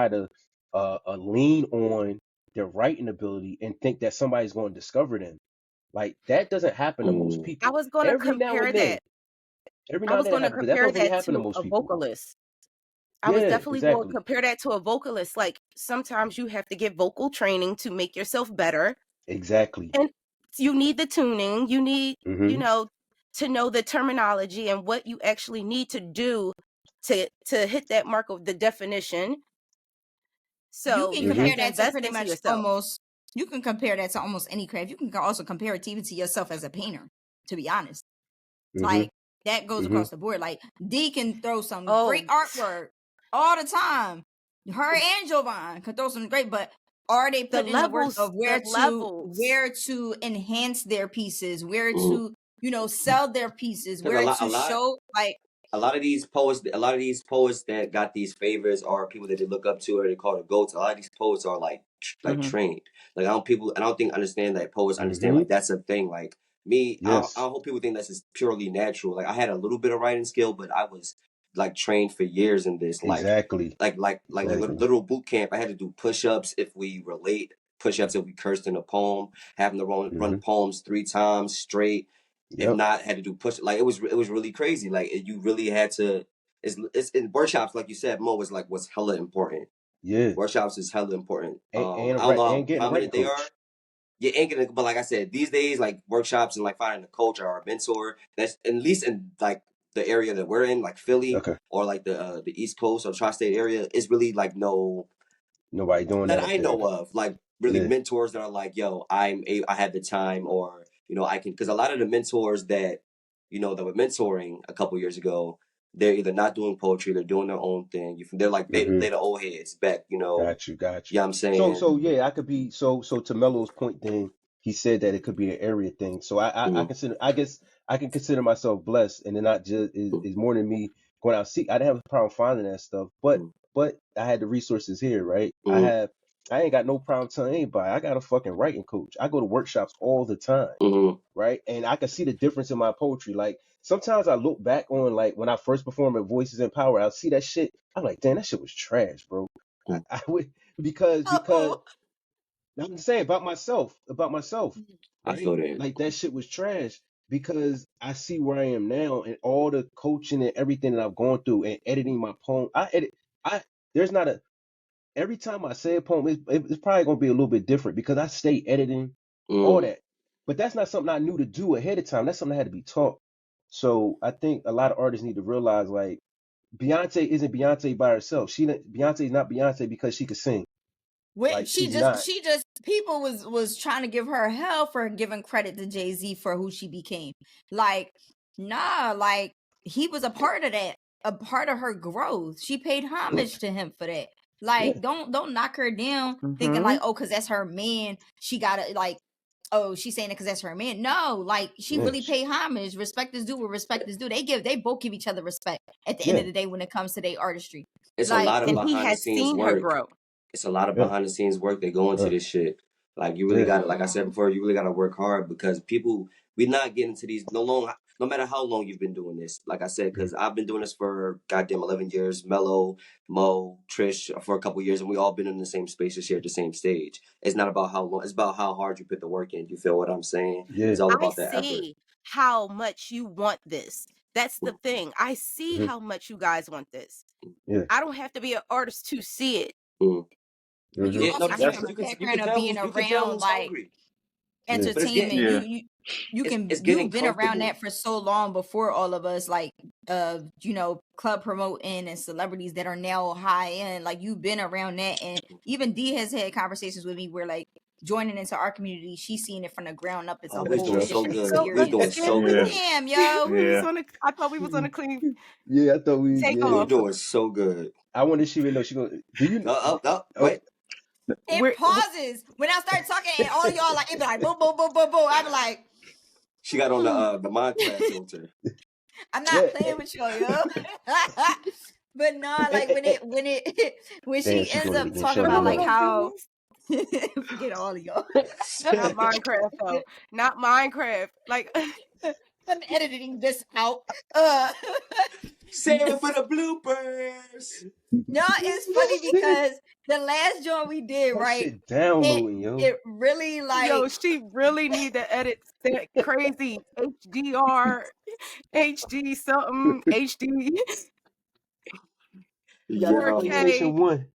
Speaker 4: to lean on their writing ability and think that somebody's going to discover them. Like that doesn't happen to most
Speaker 5: mm,
Speaker 3: I
Speaker 4: people.
Speaker 3: was going to compare that.
Speaker 4: Every
Speaker 3: I
Speaker 4: now and
Speaker 3: was
Speaker 4: then it
Speaker 3: going to
Speaker 4: happens, but that
Speaker 3: compare
Speaker 4: don't really
Speaker 3: that
Speaker 4: happen to
Speaker 3: to
Speaker 4: most
Speaker 3: a
Speaker 4: people.
Speaker 3: vocalist. I was
Speaker 4: Yeah,
Speaker 3: definitely going to
Speaker 4: exactly,
Speaker 3: compare that to a vocalist. Like sometimes you have to get vocal training to make yourself better.
Speaker 4: exactly.
Speaker 3: And you need the tuning. You need,
Speaker 4: Hmm.
Speaker 3: to know the terminology and what you actually need to do to hit that mark of the definition.
Speaker 2: You
Speaker 3: So
Speaker 2: can
Speaker 3: you have
Speaker 2: compare
Speaker 3: to
Speaker 2: that to
Speaker 3: invest
Speaker 2: pretty
Speaker 3: into
Speaker 2: much
Speaker 3: yourself.
Speaker 2: you can compare that to almost any craft. You can also compare it even to yourself as a painter, to be honest.
Speaker 4: Hmm.
Speaker 2: Like that goes
Speaker 4: Hmm.
Speaker 2: across the board. Like D can throw some great
Speaker 3: Oh,
Speaker 2: artwork all the time. Her and Jovan can throw some great, but are they
Speaker 3: the
Speaker 2: put in the work
Speaker 3: levels,
Speaker 2: of
Speaker 3: the levels.
Speaker 2: where to enhance their pieces, where
Speaker 5: mm.
Speaker 2: to sell their pieces,
Speaker 5: Because a
Speaker 2: where
Speaker 5: lot,
Speaker 2: to show like
Speaker 5: a lot of these poets that got these favors are people that they look up to or they call the goats. A lot of these poets are like
Speaker 3: Mhm.
Speaker 5: trained. Like I don't think understand that poets understand
Speaker 4: Hmm.
Speaker 5: like that's a thing. Like me, I
Speaker 4: Yes,
Speaker 5: don't hope people think that's just purely natural. Like I had a little bit of writing skill, but I was like trained for years in this.
Speaker 4: exactly,
Speaker 5: Like
Speaker 4: exactly.
Speaker 5: literal boot camp. I had to do push-ups if we relate, push-ups if we cursed in a poem, having to run
Speaker 4: Hmm.
Speaker 5: poems 3 times straight. If
Speaker 4: Yep.
Speaker 5: not, had to do push. Like it was really crazy. Like you really had to. It's in workshops, like you said, Mo was hella important.
Speaker 4: Yeah.
Speaker 5: Workshops is hella important. I don't know how
Speaker 4: And getting a writing
Speaker 5: prominent they are.
Speaker 4: coach.
Speaker 5: Yeah, ain't gonna. But like I said, these days, like workshops and like finding a coach or a mentor. That's at least in like the area that we're in, like Philly
Speaker 4: Okay.
Speaker 5: or like the East Coast or tri-state area, is really like no
Speaker 4: Nobody doing
Speaker 5: that
Speaker 4: that up
Speaker 5: I
Speaker 4: there.
Speaker 5: know of. Like really
Speaker 4: Yeah.
Speaker 5: mentors that are like, yo, I had the time, or I can, because a lot of the mentors that that were mentoring a couple years ago, they're either not doing poetry, they're doing their own thing. They're like
Speaker 4: Hmm.
Speaker 5: they the old heads back.
Speaker 4: Got you. Got you.
Speaker 5: Yeah, I'm saying.
Speaker 4: So yeah, I could be so to Melo's point. Then he said that it could be an area thing. So I
Speaker 5: Mm,
Speaker 4: consider, I guess I can consider myself blessed, and then not just
Speaker 5: mm,
Speaker 4: is more than me going out seek. I didn't have a problem finding that stuff, but
Speaker 5: mm,
Speaker 4: I had the resources here, right? I
Speaker 5: mm,
Speaker 4: have I ain't got no problem telling anybody. I got a fucking writing coach. I go to workshops all the time,
Speaker 5: Mm-hmm.
Speaker 4: right? And I can see the difference in my poetry. Like sometimes I look back on like when I first performed at Voices in Power, I'll see that shit. I'm like, damn, that shit was trash, bro. I would because
Speaker 2: Oh.
Speaker 4: I'm saying about myself,
Speaker 5: I
Speaker 4: right?
Speaker 5: feel that.
Speaker 4: Like that shit was trash because I see where I am now and all the coaching and everything that I've gone through and editing my poem. There's not a every time I say a poem, it's probably gonna be a little bit different because I stay editing all
Speaker 5: Mm.
Speaker 4: that. But that's not something I knew to do ahead of time. That's something I had to be taught. So I think a lot of artists need to realize like Beyonce isn't Beyonce by herself. Beyonce is not Beyonce because she could sing.
Speaker 2: When
Speaker 4: Like she's not.
Speaker 2: she just people was trying to give her hell for giving credit to Jay-Z for who she became. Like, nah, like he was a part of that, a part of her growth. She paid homage to him for that. Like,
Speaker 4: Yeah.
Speaker 2: don't knock her down thinking like, oh, because that's her man, she gotta like, oh, she's saying it because that's her man. No, like she
Speaker 4: Yeah.
Speaker 2: really paid homage. Respect is due where respect is due. They both give each other respect at the end of
Speaker 4: Yeah.
Speaker 2: the day when it comes to their artistry.
Speaker 5: It's a
Speaker 2: Like,
Speaker 5: lot of
Speaker 3: And he
Speaker 5: behind the
Speaker 3: has
Speaker 5: scenes
Speaker 3: seen her
Speaker 5: work.
Speaker 3: grow.
Speaker 5: It's a lot of
Speaker 4: Yeah.
Speaker 5: behind the scenes work that go into
Speaker 4: Yeah.
Speaker 5: this shit. Like you really
Speaker 4: Yeah.
Speaker 5: got to, like I said before, you really got to work hard because people, we not getting to these no matter how long you've been doing this. Like I said, because I've been doing this for goddamn 11 years. Mello, Mo, Trish for a couple years, and we all been in the same space and shared the same stage. It's not about how long; it's about how hard you put the work in. You feel what I'm saying?
Speaker 4: Yeah.
Speaker 5: It's all
Speaker 3: I
Speaker 5: about that effort.
Speaker 3: see how much you want this. That's the thing. I see
Speaker 4: Mhm.
Speaker 3: how much you guys want this.
Speaker 4: Yeah.
Speaker 3: I don't have to be an artist to see it.
Speaker 5: Mm.
Speaker 2: you
Speaker 4: Mhm.
Speaker 5: Yeah, no,
Speaker 2: also
Speaker 5: the
Speaker 2: come
Speaker 5: thing
Speaker 6: That's
Speaker 5: is,
Speaker 2: from a
Speaker 5: you
Speaker 2: background
Speaker 5: can
Speaker 2: of
Speaker 5: tell
Speaker 2: being
Speaker 5: you can tell
Speaker 2: around
Speaker 5: who's
Speaker 2: like
Speaker 5: hungry,
Speaker 4: Yeah.
Speaker 5: but it's
Speaker 2: entertainment.
Speaker 5: getting
Speaker 6: yeah.
Speaker 5: getting
Speaker 2: You've been around
Speaker 5: comfortable.
Speaker 2: that for so long before all of us, like club promoting and celebrities that are now high end. Like you've been around that, and even D has had conversations with me where like joining into our community, she's seeing it from the ground up. It's a
Speaker 5: Oh, we're
Speaker 3: But
Speaker 2: whole
Speaker 5: doing
Speaker 3: you
Speaker 5: so
Speaker 2: different
Speaker 3: should
Speaker 5: good.
Speaker 3: go
Speaker 5: We're doing
Speaker 2: experience.
Speaker 5: so
Speaker 3: understand
Speaker 6: Yeah.
Speaker 5: good.
Speaker 3: this.
Speaker 2: Damn,
Speaker 3: I
Speaker 2: yo.
Speaker 3: thought we was
Speaker 6: Yeah.
Speaker 3: on a I thought we was on a clean
Speaker 4: Yeah. I thought we.
Speaker 3: take
Speaker 4: Yeah.
Speaker 5: We're
Speaker 3: off.
Speaker 5: doing so good.
Speaker 4: I wonder if she would know. She go. Do you? Oh.
Speaker 5: Wait.
Speaker 2: It pauses when I start talking, and all y'all like it be like boom, boom, boom, boom, boom. I be like,
Speaker 5: She got on the Minecraft filter.
Speaker 2: I'm
Speaker 4: Yeah.
Speaker 2: not playing with y'all, yo. But no, like when
Speaker 4: Damn.
Speaker 2: she
Speaker 4: She
Speaker 2: ends
Speaker 4: doing it
Speaker 2: up
Speaker 4: again.
Speaker 2: talking
Speaker 4: Shut up,
Speaker 2: about
Speaker 3: Oh
Speaker 2: like
Speaker 3: my
Speaker 4: y'all.
Speaker 2: how
Speaker 3: goodness.
Speaker 2: forget all of y'all.
Speaker 3: Not Minecraft though. Not Minecraft. Like
Speaker 2: I'm editing this out.
Speaker 5: Save it for the bloopers.
Speaker 2: No, it's funny because the last joint we did,
Speaker 4: That
Speaker 2: right?
Speaker 4: shit downloading, yo.
Speaker 2: It really
Speaker 3: yo,
Speaker 2: like
Speaker 3: she really need to edit that crazy HDR, HD something, HD,
Speaker 4: She got the
Speaker 5: Yo,
Speaker 3: 4K.
Speaker 4: PlayStation 1.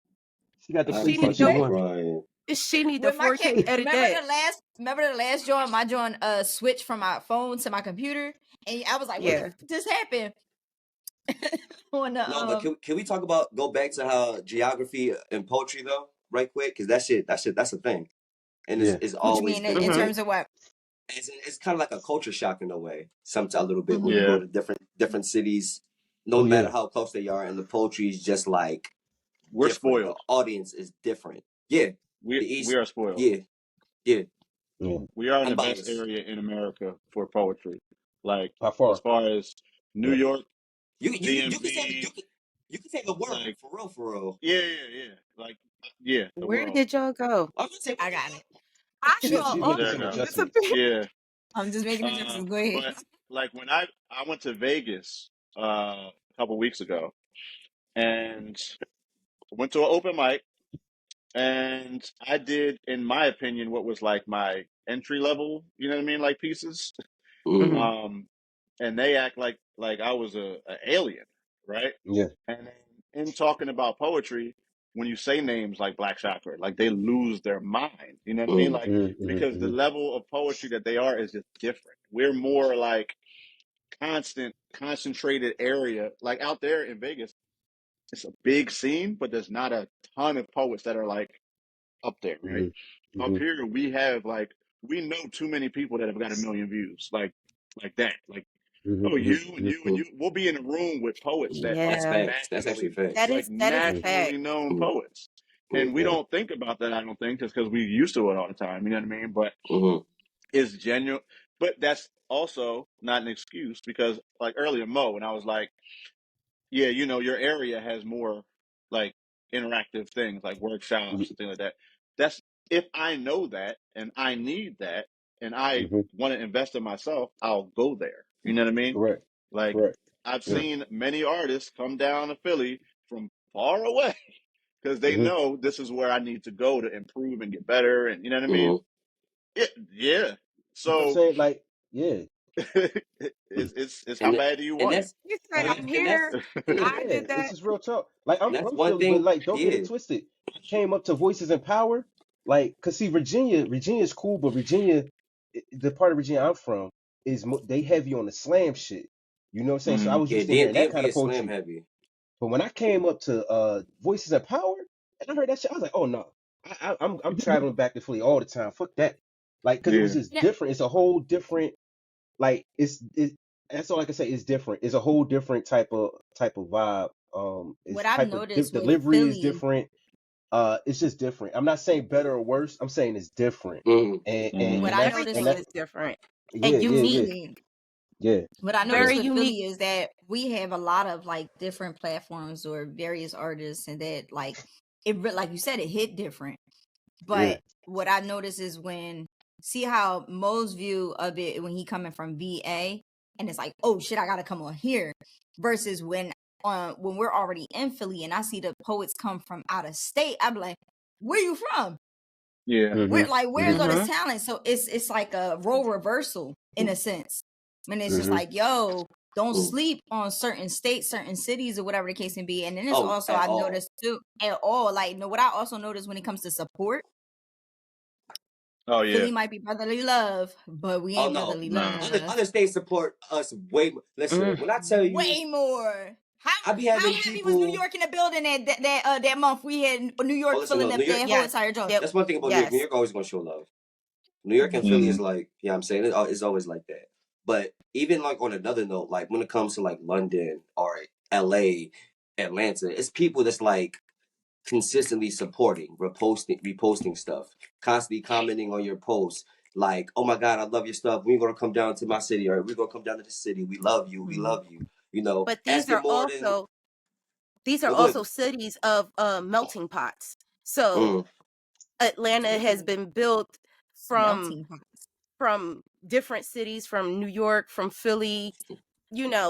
Speaker 4: She got the
Speaker 5: I'm
Speaker 3: She need
Speaker 4: PlayStation
Speaker 3: the
Speaker 5: fucking
Speaker 4: 1.
Speaker 5: crying.
Speaker 3: she need the
Speaker 2: when my
Speaker 3: 4K edit
Speaker 2: remember
Speaker 3: that.
Speaker 2: the last joint, my joint switched from my phone to my computer, and I was like, what the
Speaker 3: Yeah.
Speaker 2: f- just happened? On the
Speaker 5: No, but can we talk about go back to how geography and poetry though, right quick? Because that's a thing, and
Speaker 4: Yeah.
Speaker 5: it's
Speaker 2: what you
Speaker 5: always
Speaker 2: mean
Speaker 5: been a
Speaker 2: in
Speaker 3: Mhm.
Speaker 5: thing.
Speaker 2: terms of what?
Speaker 5: It's kind of like a culture shock in a way. Sometimes a little bit when you
Speaker 6: Yeah.
Speaker 5: go to different cities, no
Speaker 4: Oh,
Speaker 5: matter
Speaker 4: yeah.
Speaker 5: how close they are, and the poetry is just like
Speaker 6: We're
Speaker 5: different. The
Speaker 6: spoiled.
Speaker 5: audience is different. Yeah, the
Speaker 6: We
Speaker 5: East.
Speaker 6: are spoiled.
Speaker 5: Yeah, yeah.
Speaker 4: Yeah.
Speaker 6: We are in the best
Speaker 5: Unbiased.
Speaker 6: area in America for poetry. Like
Speaker 4: By
Speaker 6: as
Speaker 4: far.
Speaker 6: far as New
Speaker 4: Yeah.
Speaker 6: York,
Speaker 5: You can say
Speaker 6: DMV,
Speaker 5: you can say the word
Speaker 6: like
Speaker 5: for real.
Speaker 6: yeah. Like yeah, the
Speaker 3: Where
Speaker 6: world.
Speaker 3: did y'all go?
Speaker 5: I was gonna say
Speaker 2: I got it.
Speaker 3: I
Speaker 4: She
Speaker 3: saw
Speaker 4: making
Speaker 3: all
Speaker 6: There
Speaker 3: of
Speaker 6: you
Speaker 4: some
Speaker 3: them
Speaker 6: go.
Speaker 4: adjustments.
Speaker 3: disappear.
Speaker 6: Yeah.
Speaker 2: I'm just making adjustments. Go ahead.
Speaker 6: But like when I went to Vegas a couple weeks ago and went to an open mic and I did, in my opinion, what was like my entry level, you know what I mean, like pieces.
Speaker 5: Mm.
Speaker 3: Mhm.
Speaker 6: And they act like I was a alien, right?
Speaker 4: Yeah.
Speaker 6: And then in talking about poetry, when you say names like Black Chakra, like they lose their mind. You know what I mean?
Speaker 5: Mm.
Speaker 6: Like because the
Speaker 4: Mm-hmm.
Speaker 6: level of poetry that they are is just different. We're more like concentrated area. Like out there in Vegas, it's a big scene, but there's not a ton of poets that are like up there, right?
Speaker 4: Mm-hmm.
Speaker 6: Up
Speaker 4: Mm-hmm.
Speaker 6: here, we have like we know too many people that have got 1 million views, like that. Like oh,
Speaker 4: Mm-hmm.
Speaker 6: you and
Speaker 4: Mm-hmm.
Speaker 6: you and you. We'll be in a room with poets that are
Speaker 5: That's
Speaker 3: Yeah.
Speaker 5: facts. That's actually
Speaker 6: nationally,
Speaker 5: facts.
Speaker 6: like
Speaker 3: That is a
Speaker 4: Mm-hmm.
Speaker 3: fact.
Speaker 6: nationally known
Speaker 5: Mm.
Speaker 6: poets,
Speaker 5: Mm.
Speaker 6: and we don't think about that. I don't think just because we used to it all the time. You know what I mean? But
Speaker 5: Mm-hmm.
Speaker 6: it's genuine. But that's also not an excuse because, like earlier, Mo, and I was like, yeah, you know, your area has more like interactive things like workshops and things like that. that's if I know that and I need that and I
Speaker 4: Hmm.
Speaker 6: want to invest in myself, I'll go there. You know what I mean?
Speaker 4: Correct.
Speaker 6: Like
Speaker 4: Correct.
Speaker 6: I've
Speaker 4: Yeah.
Speaker 6: seen many artists come down to Philly from far away because they
Speaker 4: Hmm.
Speaker 6: know this is where I need to go to improve and get better. And you know what I mean?
Speaker 5: Mm-hmm.
Speaker 6: Yeah.
Speaker 4: You know what I'm
Speaker 6: So
Speaker 4: saying? Like, yeah.
Speaker 6: it's how
Speaker 5: And
Speaker 6: bad do you
Speaker 5: and
Speaker 6: want it?
Speaker 5: that's
Speaker 3: You said,
Speaker 5: and
Speaker 4: Like,
Speaker 5: you
Speaker 3: I'm
Speaker 5: and
Speaker 3: here.
Speaker 5: that's and
Speaker 4: yeah,
Speaker 3: I
Speaker 4: yeah.
Speaker 3: did
Speaker 4: This
Speaker 3: that.
Speaker 4: is real talk. Like, I'm
Speaker 5: that's
Speaker 4: from
Speaker 5: one
Speaker 4: Philly, but
Speaker 5: thing.
Speaker 4: like, don't get it
Speaker 5: Yeah.
Speaker 4: twisted. I came up to Voices in Power, like, cause see, Virginia's cool, but Virginia, the part of Virginia I'm from they heavy on the slam shit. You know what I'm saying? So I
Speaker 6: Mm-hmm.
Speaker 4: was
Speaker 5: Yeah,
Speaker 4: used to hearing that
Speaker 5: DMV
Speaker 4: kind of
Speaker 5: is slam
Speaker 4: poetry.
Speaker 5: heavy.
Speaker 4: But when I came up to Voices in Power, and I heard that shit, I was like, oh no, I'm traveling back to Philly all the time. Fuck that. Like, cause it was
Speaker 6: Yeah.
Speaker 4: just
Speaker 2: Yeah.
Speaker 4: different. It's a whole different, like, that's all I can say. It's different. It's a whole different type of vibe. It's
Speaker 2: What I've
Speaker 4: type of
Speaker 2: noticed with
Speaker 4: delivery is
Speaker 2: Philly,
Speaker 4: different. It's just different. I'm not saying better or worse. I'm saying it's different.
Speaker 5: Mm-hmm.
Speaker 2: what
Speaker 4: And
Speaker 2: I
Speaker 6: Mm-hmm.
Speaker 4: that's
Speaker 2: noticed
Speaker 4: and
Speaker 3: Everything
Speaker 4: that
Speaker 3: is different
Speaker 4: yeah,
Speaker 3: and
Speaker 4: yeah,
Speaker 3: unique.
Speaker 4: yeah,
Speaker 2: Philly,
Speaker 4: yeah.
Speaker 2: what I
Speaker 5: Yeah.
Speaker 2: noticed
Speaker 3: Very
Speaker 2: with
Speaker 3: unique.
Speaker 2: Philly is that we have a lot of like different platforms or various artists, and that like like you said, it hit different.
Speaker 4: Yeah.
Speaker 2: But what I noticed is see how Mo's view of it when he coming from VA, and it's like, oh shit, I gotta come on here, versus when we're already in Philly and I see the poets come from out of state, I'm like, where you from?
Speaker 6: Yeah.
Speaker 2: Where's
Speaker 4: Mm-hmm.
Speaker 2: all this
Speaker 3: Mm-hmm.
Speaker 2: talent? So it's like a role reversal in a sense. When it's just
Speaker 4: Mm-hmm.
Speaker 2: like, yo, don't
Speaker 5: Mm.
Speaker 2: sleep on certain states, certain cities, or whatever the case may be. And then it's
Speaker 5: Oh,
Speaker 2: also
Speaker 5: at
Speaker 2: I've
Speaker 5: all.
Speaker 2: noticed too at all. Like, what I also noticed when it comes to support,
Speaker 6: Oh yeah.
Speaker 2: Philly might be brotherly love, but we
Speaker 5: Oh
Speaker 2: ain't
Speaker 5: no.
Speaker 2: brotherly
Speaker 6: Nah.
Speaker 2: love.
Speaker 5: Other states support us way more. Listen,
Speaker 3: Mm.
Speaker 5: when I tell you,
Speaker 2: Way more.
Speaker 5: I be
Speaker 2: How
Speaker 5: having
Speaker 2: heavy was New
Speaker 5: people.
Speaker 2: York in the building that month? We had New
Speaker 5: Oh,
Speaker 2: York
Speaker 5: listen,
Speaker 2: filling
Speaker 5: look,
Speaker 2: up
Speaker 5: New York.
Speaker 2: that whole
Speaker 3: Yes.
Speaker 2: entire joint.
Speaker 3: That,
Speaker 5: That's one thing about New York. New
Speaker 3: yes.
Speaker 5: York always gonna show love. New York and Philly
Speaker 6: Mm-hmm.
Speaker 5: is like, yeah, I'm saying it's always like that. But even like on another note, like when it comes to like London or LA, Atlanta, it's people that's like consistently supporting, reposting stuff, constantly commenting on your posts. Like, oh my God, I love your stuff. We're gonna come down to my city, or we're gonna come down to the city. We love you. We
Speaker 2: Mhm.
Speaker 5: love you. You know,
Speaker 3: But
Speaker 5: asking more than.
Speaker 3: these are
Speaker 5: Oh, go ahead.
Speaker 3: also cities of melting pots. So
Speaker 5: Mm,
Speaker 3: Atlanta has
Speaker 2: Ooh,
Speaker 3: been built from
Speaker 2: melting pot.
Speaker 3: different cities, from New York, from Philly.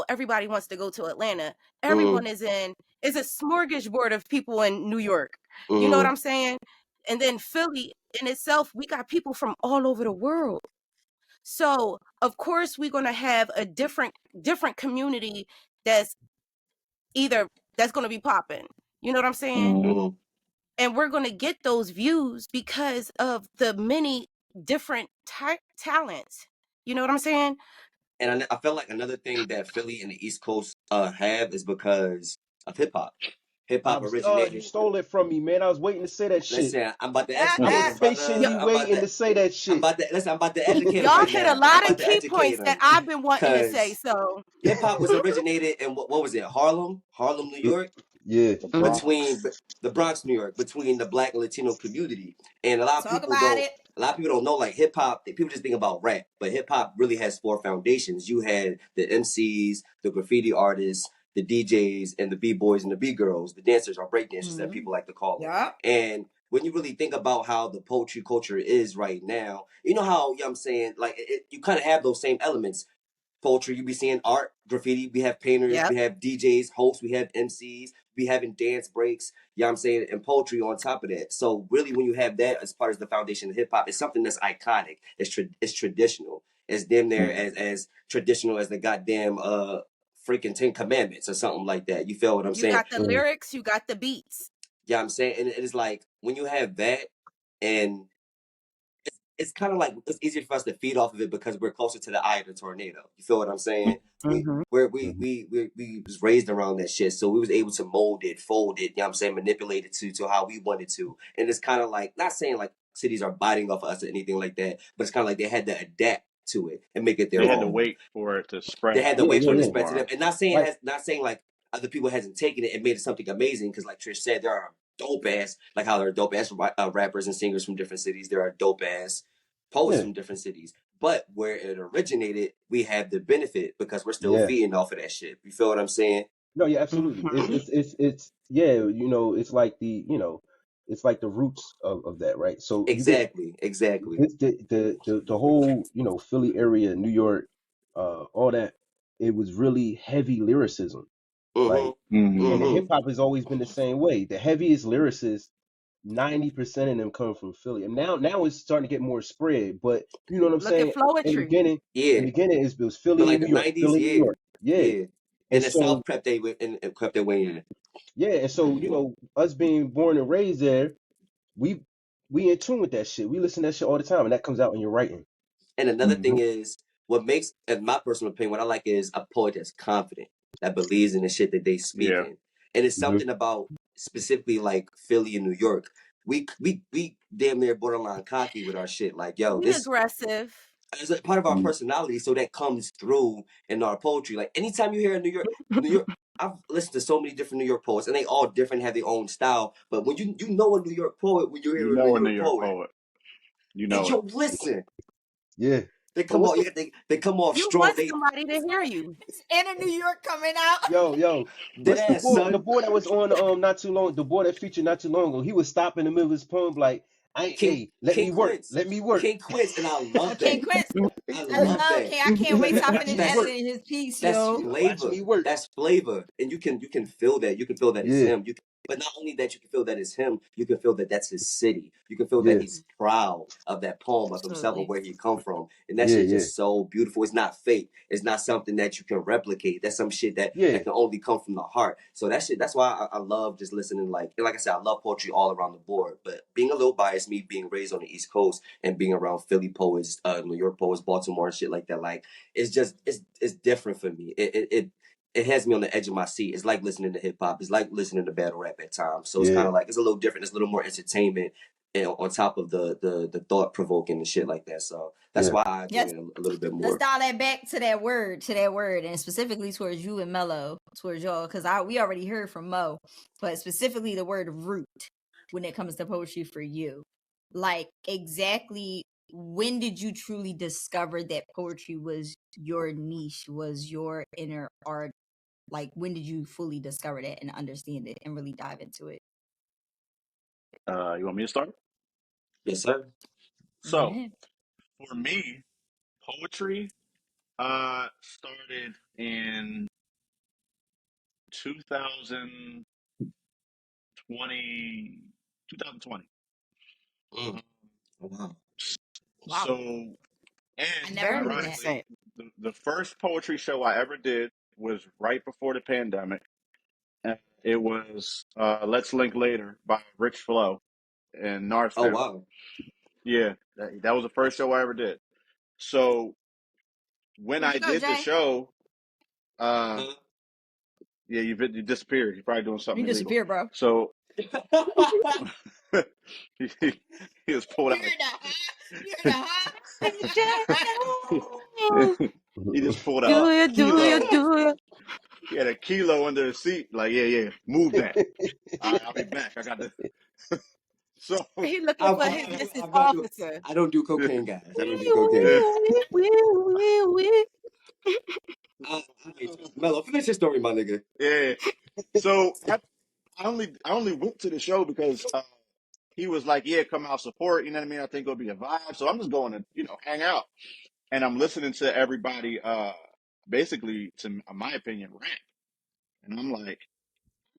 Speaker 3: Everybody wants to go to Atlanta.
Speaker 5: mm,
Speaker 3: Everyone is a smorgasbord of people in New York. You know what
Speaker 5: mm.
Speaker 3: I'm saying? And then Philly in itself, we got people from all over the world. So of course we're gonna have a different community that's that's gonna be popping. You know what I'm saying?
Speaker 6: Mm-hmm.
Speaker 5: Mm.
Speaker 3: And we're gonna get those views because of the many different talents. You know what I'm saying?
Speaker 5: And I feel like another thing that Philly and the East Coast have is because of hip hop. Hip hop
Speaker 4: You
Speaker 5: originated.
Speaker 4: stole it from me, man. I was waiting to say that shit.
Speaker 5: Listen, I'm about to
Speaker 4: I
Speaker 5: educate
Speaker 4: was
Speaker 5: him, brother.
Speaker 4: patiently waiting to say that
Speaker 5: I'm
Speaker 4: shit.
Speaker 5: about to listen. I'm about to educate him
Speaker 3: Y'all
Speaker 5: right
Speaker 3: hit a
Speaker 5: now. I'm
Speaker 3: lot of
Speaker 5: about to
Speaker 3: key
Speaker 5: educate
Speaker 3: points that
Speaker 5: him
Speaker 3: I've been wanting to say.
Speaker 5: because
Speaker 3: So
Speaker 5: hip hop was originated in what was it? Harlem, New York,
Speaker 4: Yeah.
Speaker 6: The
Speaker 3: Mhm.
Speaker 5: between
Speaker 6: Bronx.
Speaker 5: the Bronx, New York, between the Black and Latino community. And a lot of
Speaker 2: Talk
Speaker 5: people
Speaker 2: about
Speaker 5: don't.
Speaker 2: it.
Speaker 5: A lot of people don't know like hip hop. People just think about rap, but hip hop really has four foundations. You had the MCs, the graffiti artists, the DJs, and the B-boys and the B-girls, the dancers or break dancers that
Speaker 2: Mhm.
Speaker 5: people like to call them.
Speaker 2: Yeah.
Speaker 5: And when you really think about how the poetry culture is right now, you know how, you know what I'm saying, like you kind of have those same elements. Poetry, you be seeing art, graffiti, we have painters,
Speaker 3: Yep.
Speaker 5: we have DJs, hosts, we have MCs, we having dance breaks, you know what I'm saying, and poetry on top of that. So really when you have that as part of the foundation of hip hop, it's something that's iconic. It's traditional. It's damn near as traditional as the goddamn freaking Ten Commandments or something like that. You feel what I'm
Speaker 3: You
Speaker 5: saying?
Speaker 3: got the
Speaker 4: Mm.
Speaker 3: lyrics, you got the beats.
Speaker 5: Yeah, I'm saying, and it is like when you have that, and it's kind of like it's easier for us to feed off of it because we're closer to the eye of the tornado. You feel what I'm saying?
Speaker 3: Mm-hmm.
Speaker 4: Mhm.
Speaker 5: We was raised around that shit, so we was able to mold it, fold it. You know what I'm saying? Manipulate it to how we wanted to, and it's kind of like not saying like cities are biting off of us or anything like that, but it's kind of like they had to adapt to it and make it their
Speaker 6: They had to
Speaker 5: own.
Speaker 6: wait for it to
Speaker 5: They
Speaker 6: spread
Speaker 5: had to
Speaker 4: Yeah,
Speaker 5: wait
Speaker 4: yeah,
Speaker 5: for it to
Speaker 4: yeah.
Speaker 5: spread to them,
Speaker 6: more.
Speaker 5: and
Speaker 4: Like,
Speaker 5: not saying like other people hasn't taken it and made it something amazing because like Trish said, there are dope ass like how there are dope ass rappers and singers from different cities. There are dope ass poets
Speaker 4: yeah,
Speaker 5: from different cities. But where it originated, we have the benefit because we're still
Speaker 4: yeah.
Speaker 5: feeding off of that shit. You feel what I'm saying?
Speaker 4: No, yeah, absolutely.
Speaker 3: Mm-hmm.
Speaker 4: It's yeah, it's like the, it's like the roots of that, right? So you get
Speaker 5: Exactly.
Speaker 4: the whole, you know, Philly area, New York, all that. It was really heavy lyricism, like, and the hip hop has always been the same way. The heaviest lyricists, 90% of them come from Philly, and now it's starting to get more spread. But you know what I'm
Speaker 3: Look at
Speaker 4: saying? In the
Speaker 3: Flowetry.
Speaker 4: beginning,
Speaker 5: Yeah.
Speaker 4: it was
Speaker 5: But
Speaker 4: Philly
Speaker 5: like
Speaker 4: and
Speaker 5: the
Speaker 4: New York,
Speaker 5: 90s,
Speaker 4: Philly, New
Speaker 5: yeah.
Speaker 4: York, yeah.
Speaker 5: Yeah.
Speaker 4: And
Speaker 5: And the
Speaker 4: so
Speaker 5: South crept their way in.
Speaker 4: yeah, and so you know, us being born and raised there, we we in tune with that shit. We listen to that shit all the time, and that comes out in your writing.
Speaker 5: And another thing is, what makes, in my personal opinion, what I like is a poet that's confident, that believes in the shit that they
Speaker 6: Yeah.
Speaker 5: speaking. And it's something about specifically like Philly and New York. We damn near borderline cocky with our shit. Like, yo,
Speaker 3: We
Speaker 5: this
Speaker 3: aggressive.
Speaker 5: is a part of our personality, so that comes through in our poetry. Like anytime you hear a New York, I've listened to so many different New York poets, and they all different, have their own style. But when you know a New York poet, when you
Speaker 6: You
Speaker 5: hear a New
Speaker 6: know a New
Speaker 5: York
Speaker 6: York
Speaker 5: poet,
Speaker 6: poet. You
Speaker 5: and
Speaker 6: know it.
Speaker 5: yo, listen,
Speaker 4: Yeah.
Speaker 5: they
Speaker 4: But
Speaker 5: come off, they come off
Speaker 3: You
Speaker 5: strong.
Speaker 3: want
Speaker 5: They
Speaker 3: somebody to hear you.
Speaker 2: And in New York coming out.
Speaker 4: yo,
Speaker 5: dead
Speaker 4: what's the
Speaker 5: ass
Speaker 4: boy? The
Speaker 5: son.
Speaker 4: boy that was on not too long. The boy that featured not too long ago. He was stopping in the middle of his poem like,
Speaker 5: King
Speaker 4: let
Speaker 5: King
Speaker 4: me work,
Speaker 5: Quince,
Speaker 4: let me work,
Speaker 5: King Quince, and I love
Speaker 2: King
Speaker 5: that.
Speaker 2: Quince.
Speaker 5: I
Speaker 2: I
Speaker 5: love
Speaker 2: love
Speaker 5: that.
Speaker 2: King. I can't wait till I
Speaker 4: watch
Speaker 2: finish
Speaker 4: me work.
Speaker 2: editing his piece,
Speaker 5: That's
Speaker 2: yo.
Speaker 4: Watch
Speaker 5: flavor.
Speaker 4: me work.
Speaker 5: That's flavor, and you can feel that. You can feel that it's
Speaker 4: Yeah,
Speaker 5: him. But not only that, you can feel that it's him. You can feel that that's his city. You can feel that
Speaker 4: yeah,
Speaker 5: he's proud of that poem, of himself, of
Speaker 2: Absolutely.
Speaker 5: where he come from, and that
Speaker 4: yeah,
Speaker 5: shit is
Speaker 4: yeah,
Speaker 5: just so beautiful. It's not fake. It's not something that you can replicate. That's some shit that
Speaker 4: yeah,
Speaker 5: can only come from the heart. So that shit. That's why I love just listening. Like I said, I love poetry all around the board. But being a little biased, me being raised on the East Coast and being around Philly poets, New York poets, Baltimore and shit like that, like it's just it's different for me. It has me on the edge of my seat. It's like listening to hip hop. It's like listening to battle rap at times. So it's kind
Speaker 4: yeah,
Speaker 5: of like, it's a little different. It's a little more entertainment, and on top of the thought provoking and shit like that. So that's
Speaker 4: yeah,
Speaker 5: why I enjoy
Speaker 2: Yes.
Speaker 5: it a little bit
Speaker 2: Let's
Speaker 5: more.
Speaker 2: dial that back to that word, and specifically towards you and Mello, towards y'all, because we already heard from Mo, but specifically the word root when it comes to poetry for you. Like, exactly when did you truly discover that poetry was your niche, was your inner art? Like, when did you fully discover that and understand it and really dive into it?
Speaker 6: You want me to start?
Speaker 5: Yes, sir.
Speaker 2: Bring it
Speaker 6: So
Speaker 2: in.
Speaker 6: for me, poetry started in 2020. 2020.
Speaker 5: Mm. Oh, wow.
Speaker 2: Wow.
Speaker 6: So,
Speaker 2: I
Speaker 6: and
Speaker 2: never
Speaker 3: Very
Speaker 2: heard of that.
Speaker 6: ironically,
Speaker 3: recent.
Speaker 6: the first poetry show I ever did was right before the pandemic. And it was Let's Link Later by Rich Flow in
Speaker 5: Oh,
Speaker 6: Norristown.
Speaker 5: wow.
Speaker 6: Yeah, that was the first show I ever did. So when
Speaker 2: Where'd
Speaker 6: I
Speaker 2: you go,
Speaker 6: did the
Speaker 2: Jay?
Speaker 6: show, uh,
Speaker 5: Huh?
Speaker 6: yeah, you disappeared. You're probably doing
Speaker 2: You
Speaker 6: something illegal.
Speaker 2: disappear, bro.
Speaker 6: So he, he was pulled
Speaker 2: You're
Speaker 6: out.
Speaker 2: the hot. You're the hot.
Speaker 6: He just pulled a
Speaker 3: Do you, do you,
Speaker 6: kilo.
Speaker 3: do you?
Speaker 6: He had a kilo under the seat. Like, yeah, move that. All right, I'll be back. I got the. So,
Speaker 3: He looking for his
Speaker 5: I,
Speaker 3: Mrs.
Speaker 5: I'm not doing.
Speaker 3: Officer.
Speaker 5: I don't do cocaine, guys. I don't do
Speaker 6: yeah.
Speaker 5: cocaine.
Speaker 3: Wee.
Speaker 5: Mello, finish your story, my nigga.
Speaker 6: Yeah. So I only went to the show because he was like, yeah, come out support. You know what I mean? I think it'll be a vibe. So I'm just going to hang out, and I'm listening to everybody basically, to my opinion, rap, and I'm like,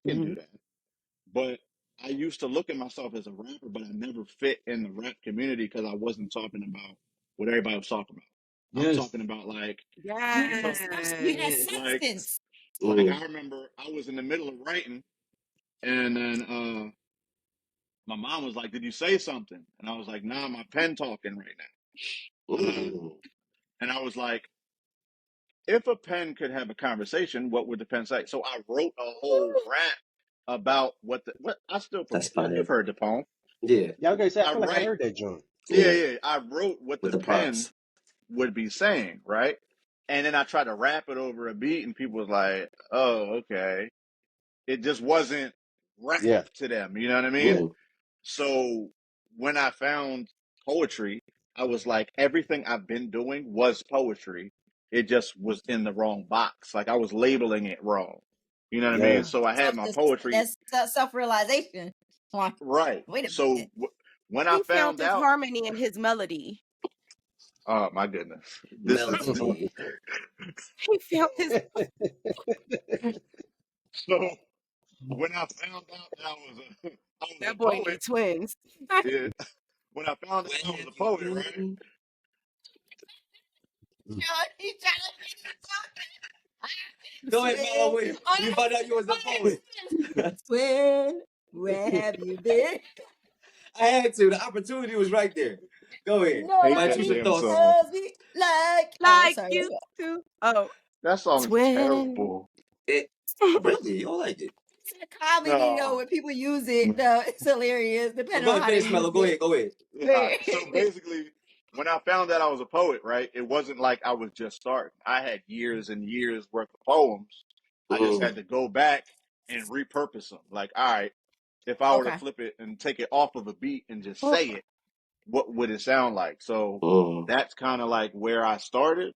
Speaker 6: I can do that. But I used to look at myself as a rapper, but I never fit in the rap community because I wasn't talking about what everybody was talking about. I'm
Speaker 4: yes,
Speaker 6: talking about like
Speaker 2: Yes. You had
Speaker 3: Yes.
Speaker 6: like
Speaker 2: substance.
Speaker 6: I remember I was in the middle of writing, and then my mom was like, "Did you say something?" And I was like, "Nah, my pen talking right now." And I was like, "If a pen could have a conversation, what would the pen say?" So I wrote a whole rap about what I still
Speaker 5: That's
Speaker 6: forget. You've
Speaker 5: fire.
Speaker 6: heard the poem.
Speaker 5: Yeah,
Speaker 4: yeah. I was gonna say, I
Speaker 6: I
Speaker 4: feel like I
Speaker 6: write,
Speaker 4: heard that joint.
Speaker 6: yeah,
Speaker 5: yeah.
Speaker 6: yeah. I wrote what
Speaker 5: With
Speaker 6: the
Speaker 5: the
Speaker 6: pen
Speaker 5: props.
Speaker 6: would be saying, right? And then I tried to rap it over a beat, and people was like, "Oh, okay." It just wasn't rap
Speaker 4: Yeah,
Speaker 6: to them. You know what I mean?
Speaker 4: yeah,
Speaker 5: Mm.
Speaker 6: So when I found poetry, I was like, everything I've been doing was poetry. It just was in the wrong box. Like I was labeling it wrong. You know what I mean?
Speaker 4: yeah,
Speaker 6: So I had my poetry.
Speaker 2: That's self-realization. Like,
Speaker 6: Right.
Speaker 2: wait a
Speaker 6: So
Speaker 2: minute.
Speaker 6: when I
Speaker 3: He found
Speaker 6: found
Speaker 3: his
Speaker 6: out,
Speaker 3: harmony in his melody.
Speaker 6: oh my goodness, this is
Speaker 5: Melody.
Speaker 3: He found his.
Speaker 6: so. When I found out that I was a
Speaker 3: That boy
Speaker 6: poet,
Speaker 3: need twins.
Speaker 6: yeah. When I found out
Speaker 5: Where
Speaker 6: I was
Speaker 5: have
Speaker 6: a
Speaker 5: you
Speaker 6: poet, right?
Speaker 5: been?
Speaker 2: He's trying
Speaker 5: Go ahead, Mello.
Speaker 2: Twin.
Speaker 5: We found out you was a poet.
Speaker 2: Twin, where have you been?
Speaker 5: I had to. The opportunity was right there. Go ahead.
Speaker 6: Hate that
Speaker 5: Introduce your
Speaker 2: Nobody
Speaker 6: damn
Speaker 5: thoughts.
Speaker 6: song.
Speaker 2: loves me like. Oh,
Speaker 3: Like
Speaker 2: sorry.
Speaker 3: you too. Oh,
Speaker 6: That song is
Speaker 3: twin.
Speaker 6: terrible.
Speaker 5: It really, you don't like it.
Speaker 2: It's a comedy, though,
Speaker 6: No.
Speaker 2: when people use it. No, it's hilarious,
Speaker 5: Well,
Speaker 2: depending
Speaker 5: go
Speaker 2: on
Speaker 5: ahead,
Speaker 2: how they
Speaker 5: finish, Mello.
Speaker 2: use
Speaker 5: Go
Speaker 2: it.
Speaker 5: ahead. Go ahead.
Speaker 6: So basically, when I found out I was a poet, right, it wasn't like I was just starting. I had years and years worth of poems. I just had to go back and repurpose them. Like, all right, if I were to
Speaker 2: Okay.
Speaker 6: flip it and take it off of a beat and just say it, what would it sound like? So that's kind of like where I started.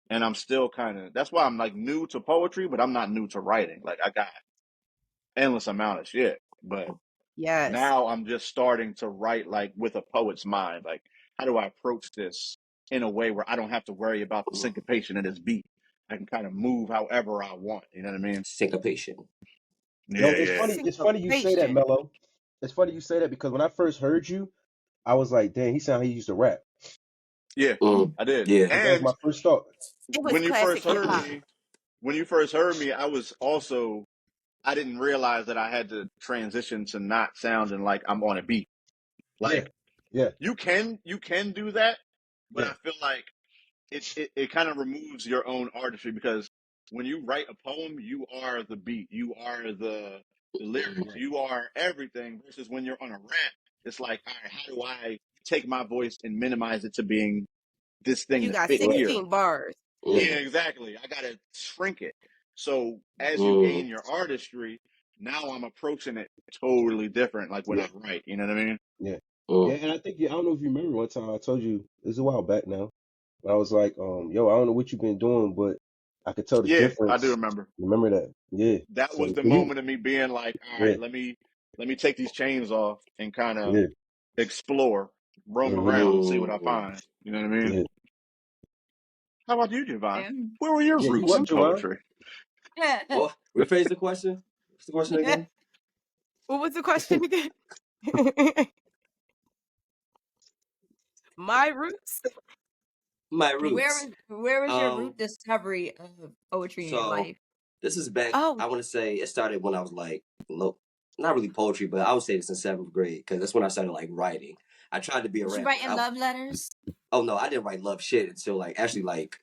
Speaker 6: And I'm still kind of, that's why I'm like new to poetry, but I'm not new to writing. Like I got endless amount of shit, but
Speaker 3: Yes.
Speaker 6: now I'm just starting to write like with a poet's mind. Like, how do I approach this in a way where I don't have to worry about the syncopation of this beat? I can kind of move however I want. You know what I mean?
Speaker 5: Syncopation.
Speaker 4: Yo,
Speaker 6: Yeah, yeah.
Speaker 4: it's funny you say that,
Speaker 3: Syncopation.
Speaker 4: Mello. It's funny you say that because when I first heard you, I was like, dang, he sounded like he used to rap.
Speaker 6: Yeah, I did.
Speaker 5: Yeah.
Speaker 4: That was
Speaker 6: And
Speaker 4: my first thought.
Speaker 3: It was
Speaker 6: when you
Speaker 3: classic
Speaker 6: first
Speaker 3: hip
Speaker 6: heard
Speaker 3: hop.
Speaker 6: me, I was also, I didn't realize that I had to transition to not sounding like I'm on a beat. Like
Speaker 4: Yeah.
Speaker 6: you can do that, but
Speaker 4: Yeah.
Speaker 6: I feel like it kind of removes your own artistry because when you write a poem, you are the beat, you are the lyrics, you are everything. Versus when you're on a rap, it's like, all right, how do I take my voice and minimize it to being this thing
Speaker 3: You
Speaker 6: to
Speaker 3: got
Speaker 6: fit here?
Speaker 3: 16 bars.
Speaker 6: Yeah, exactly. I gotta shrink it. So as you
Speaker 5: Mm.
Speaker 6: gain your artistry, now I'm approaching it totally different, like when I write. You know what I mean?
Speaker 4: Yeah. Yeah,
Speaker 5: Mm.
Speaker 4: and I think I don't know if you remember one time I told you this is a while back now. But I was like, yo, I don't know what you've been doing, but I could tell the
Speaker 6: Yeah, I do
Speaker 4: difference.
Speaker 6: remember.
Speaker 4: Remember that? Yeah.
Speaker 6: That was
Speaker 4: So
Speaker 6: the
Speaker 4: can you?
Speaker 6: moment of me being like, all
Speaker 4: Yeah.
Speaker 6: right, let me take these chains off and kind of
Speaker 4: Yeah.
Speaker 6: explore, roam
Speaker 4: Hmm.
Speaker 6: around and see what I
Speaker 5: Mm.
Speaker 6: find. You know what I mean?
Speaker 4: Yeah.
Speaker 6: How about you, Javon?
Speaker 2: Yeah.
Speaker 6: Where were your
Speaker 4: Yeah. You
Speaker 6: roots
Speaker 4: what,
Speaker 6: in
Speaker 4: Javon?
Speaker 6: poetry?
Speaker 5: Well, rephrase the question. What's the question again?
Speaker 3: What was the question again? My roots?
Speaker 5: My
Speaker 2: Where
Speaker 5: roots.
Speaker 2: was your
Speaker 5: Um.
Speaker 2: root discovery of poetry in your
Speaker 5: So
Speaker 2: life?
Speaker 5: this is back.
Speaker 3: Oh,
Speaker 5: I want to say it started when I was like, look, not really poetry, but I would say this in 7th grade because that's when I started like writing. I tried to be a
Speaker 2: Was you
Speaker 5: rapper.
Speaker 2: writing love letters?
Speaker 5: Oh no, I didn't write love shit until like actually like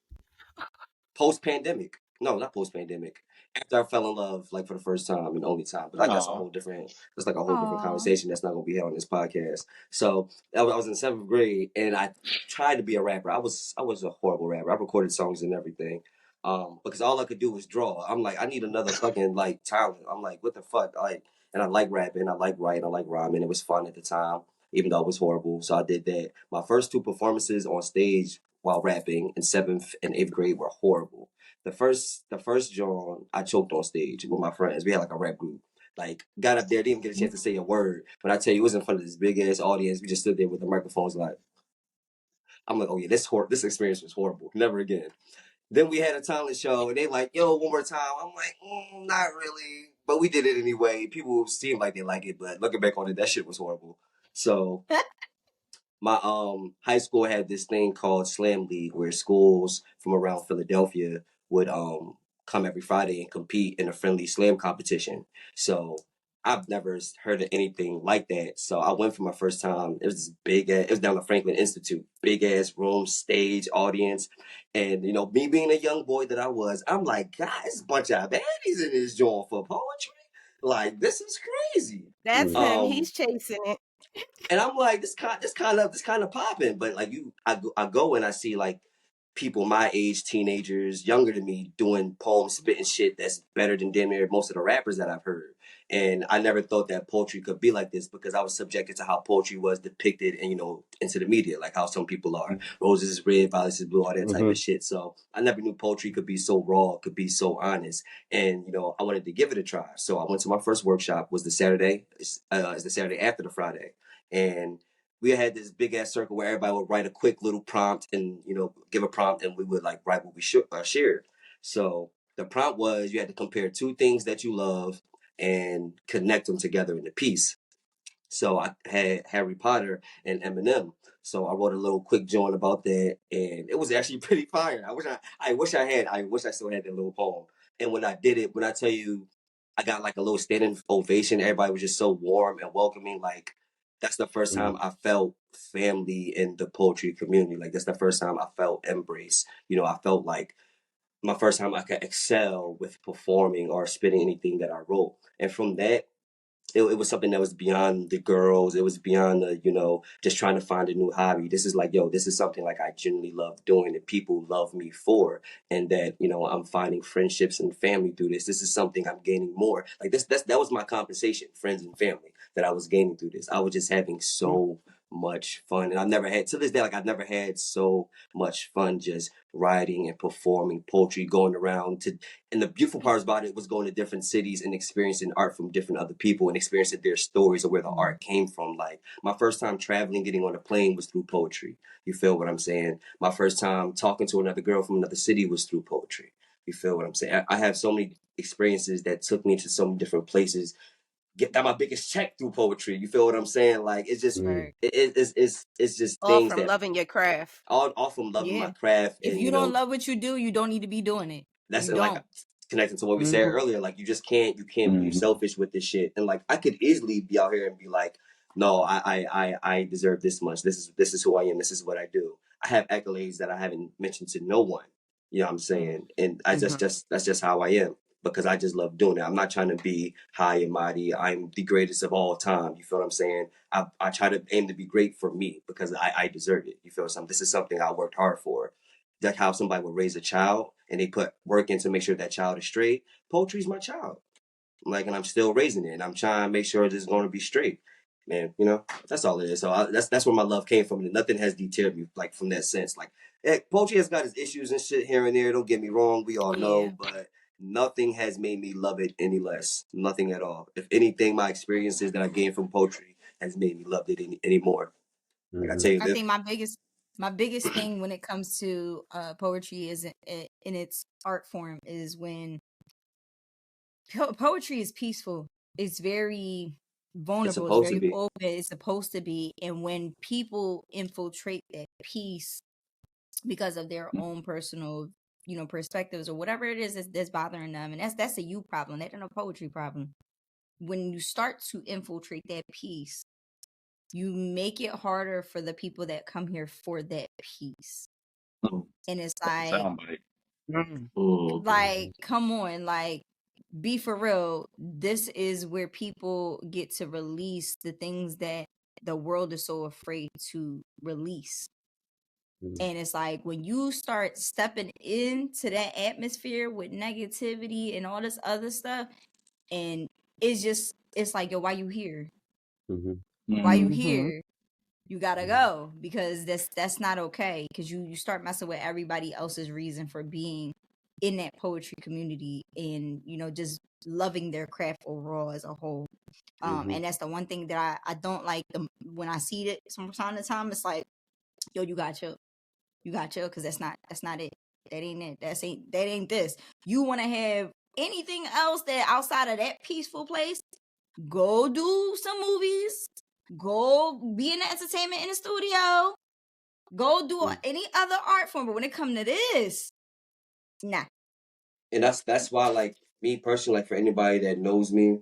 Speaker 5: post pandemic. No, not post pandemic. After I fell in love, like for the first time and only time, but like that's a
Speaker 6: Oh,
Speaker 5: whole different. That's like a whole different
Speaker 2: Aw.
Speaker 5: conversation. That's not gonna be held on this podcast. So I was in 7th grade, and I tried to be a rapper. I was a horrible rapper. I recorded songs and everything, because all I could do was draw. I'm like, I need another fucking like talent. I'm like, what the fuck, like, and I like rapping. I like writing. I like rhyming. It was fun at the time, even though it was horrible. So I did that. My first 2 performances on stage while rapping in 7th and 8th grade were horrible. The first John I choked on stage with my friends. We had like a rap group. Like got up there, didn't even get a chance to say a word. But I tell you, it was in front of this big ass audience. We just stood there with the microphones. Like I'm like, oh yeah, this experience was horrible. Never again. Then we had a talent show, and they like, yo, one more time. I'm like, not really, but we did it anyway. People seemed like they like it, but looking back on it, that shit was horrible. So my high school had this thing called Slam League where schools from around Philadelphia would come every Friday and compete in a friendly slam competition. So I've never heard of anything like that. So I went for my first time. It was this big ass, it was down at Franklin Institute, big ass room, stage, audience. And me being a young boy that I was, I'm like, guys, a bunch of baddies in this joint for poetry. Like, this is crazy.
Speaker 3: that's him.
Speaker 5: Um
Speaker 3: He's chasing it.
Speaker 5: and I'm like, this kind of popping, but like I go and I see like people my age, teenagers, younger than me, doing poems, spitting shit that's better than damn near most of the rappers that I've heard. And I never thought that poetry could be like this because I was subjected to how poetry was depicted and, into the media, like how some people are. Roses is red, violets is blue, all that type of shit. So I never knew poetry could be so raw, could be so honest. And, I wanted to give it a try. So I went to my first workshop, was the Saturday. It's the Saturday after the Friday. And we had this big ass circle where everybody would write a quick little prompt and, give a prompt, and we would like write what we shared. So the prompt was you had to compare two things that you love and connect them together in a piece. So I had Harry Potter and Eminem. So I wrote a little quick joint about that, and it was actually pretty fire. I wish I still had that little poem. And when I did it, when I tell you, I got like a little standing ovation. Everybody was just so warm and welcoming. Like that's the first time I felt family in the poetry community. Like that's the first time I felt embrace. I felt like my first time I could excel with performing or spitting anything that I wrote. And from that, it was something that was beyond the girls. It was beyond the, just trying to find a new hobby. This is like, this is something like I genuinely love doing that people love me for. And that, I'm finding friendships and family through this. This is something I'm gaining more. Like that was my compensation, friends and family that I was gaining through this. I was just having so much fun. And to this day, like I've never had so much fun just writing and performing poetry, going around and the beautiful part about it was going to different cities and experiencing art from different other people and experiencing their stories of where the art came from. Like my first time traveling, getting on a plane was through poetry. You feel what I'm saying? My first time talking to another girl from another city was through poetry. You feel what I'm saying? I have so many experiences that took me to so many different places. Got my biggest check through poetry. You feel what I'm saying? Like it's just it's just
Speaker 3: All
Speaker 5: things
Speaker 3: from
Speaker 5: that
Speaker 3: loving your craft.
Speaker 5: all from loving my craft.
Speaker 2: If
Speaker 5: And
Speaker 2: you don't love what you do, you don't need to be doing it.
Speaker 5: that's
Speaker 2: You
Speaker 5: like
Speaker 2: don't.
Speaker 5: connecting to what we said earlier. Like you can't be selfish with this shit. And like I could easily be out here and be like, no, I deserve this much. This is who I am. This is what I do. I have accolades that I haven't mentioned to no one. You know what I'm saying? And I that's just how I am. Because I just love doing it. I'm not trying to be high and mighty. I'm the greatest of all time. You feel what I'm saying? I try to aim to be great for me because I deserve it. You feel something? This is something I worked hard for. Like how somebody would raise a child and they put work in to make sure that child is straight. Poetry is my child. Like, and I'm still raising it. And I'm trying to make sure this is going to be straight. Man, that's all it is. So that's where my love came from. And nothing has deterred me, like, from that sense. Like, poetry has got its issues and shit here and there. Don't get me wrong. We all know. But nothing has made me love it any less. Nothing at all. If anything, my experiences that I gained from poetry has made me love it any more. Like I tell you,
Speaker 2: I think my biggest thing when it comes to poetry is in its art form is when poetry is peaceful. It's very vulnerable. It's very open. It's supposed to be. And when people infiltrate that peace because of their own personal, perspectives or whatever it is that's bothering them, and that's a you problem. That ain't a poetry problem. When you start to infiltrate that peace, you make it harder for the people that come here for that peace. And it's like, come on, like, be for real. This is where people get to release the things that the world is so afraid to release. And it's like when you start stepping into that atmosphere with negativity and all this other stuff, and it's like, yo, why you here? Why you here? You gotta go, because that's not okay, because you start messing with everybody else's reason for being in that poetry community and just loving their craft overall as a whole. And that's the one thing that I don't like when I see it from time to time. It's like, yo, you gotta chill, because that's not it. That ain't it. That ain't this. You want to have anything else that outside of that peaceful place? Go do some movies. Go be in the entertainment in the studio. Go do any other art form. But when it comes to this, nah.
Speaker 5: And that's why, like, me personally, like, for anybody that knows me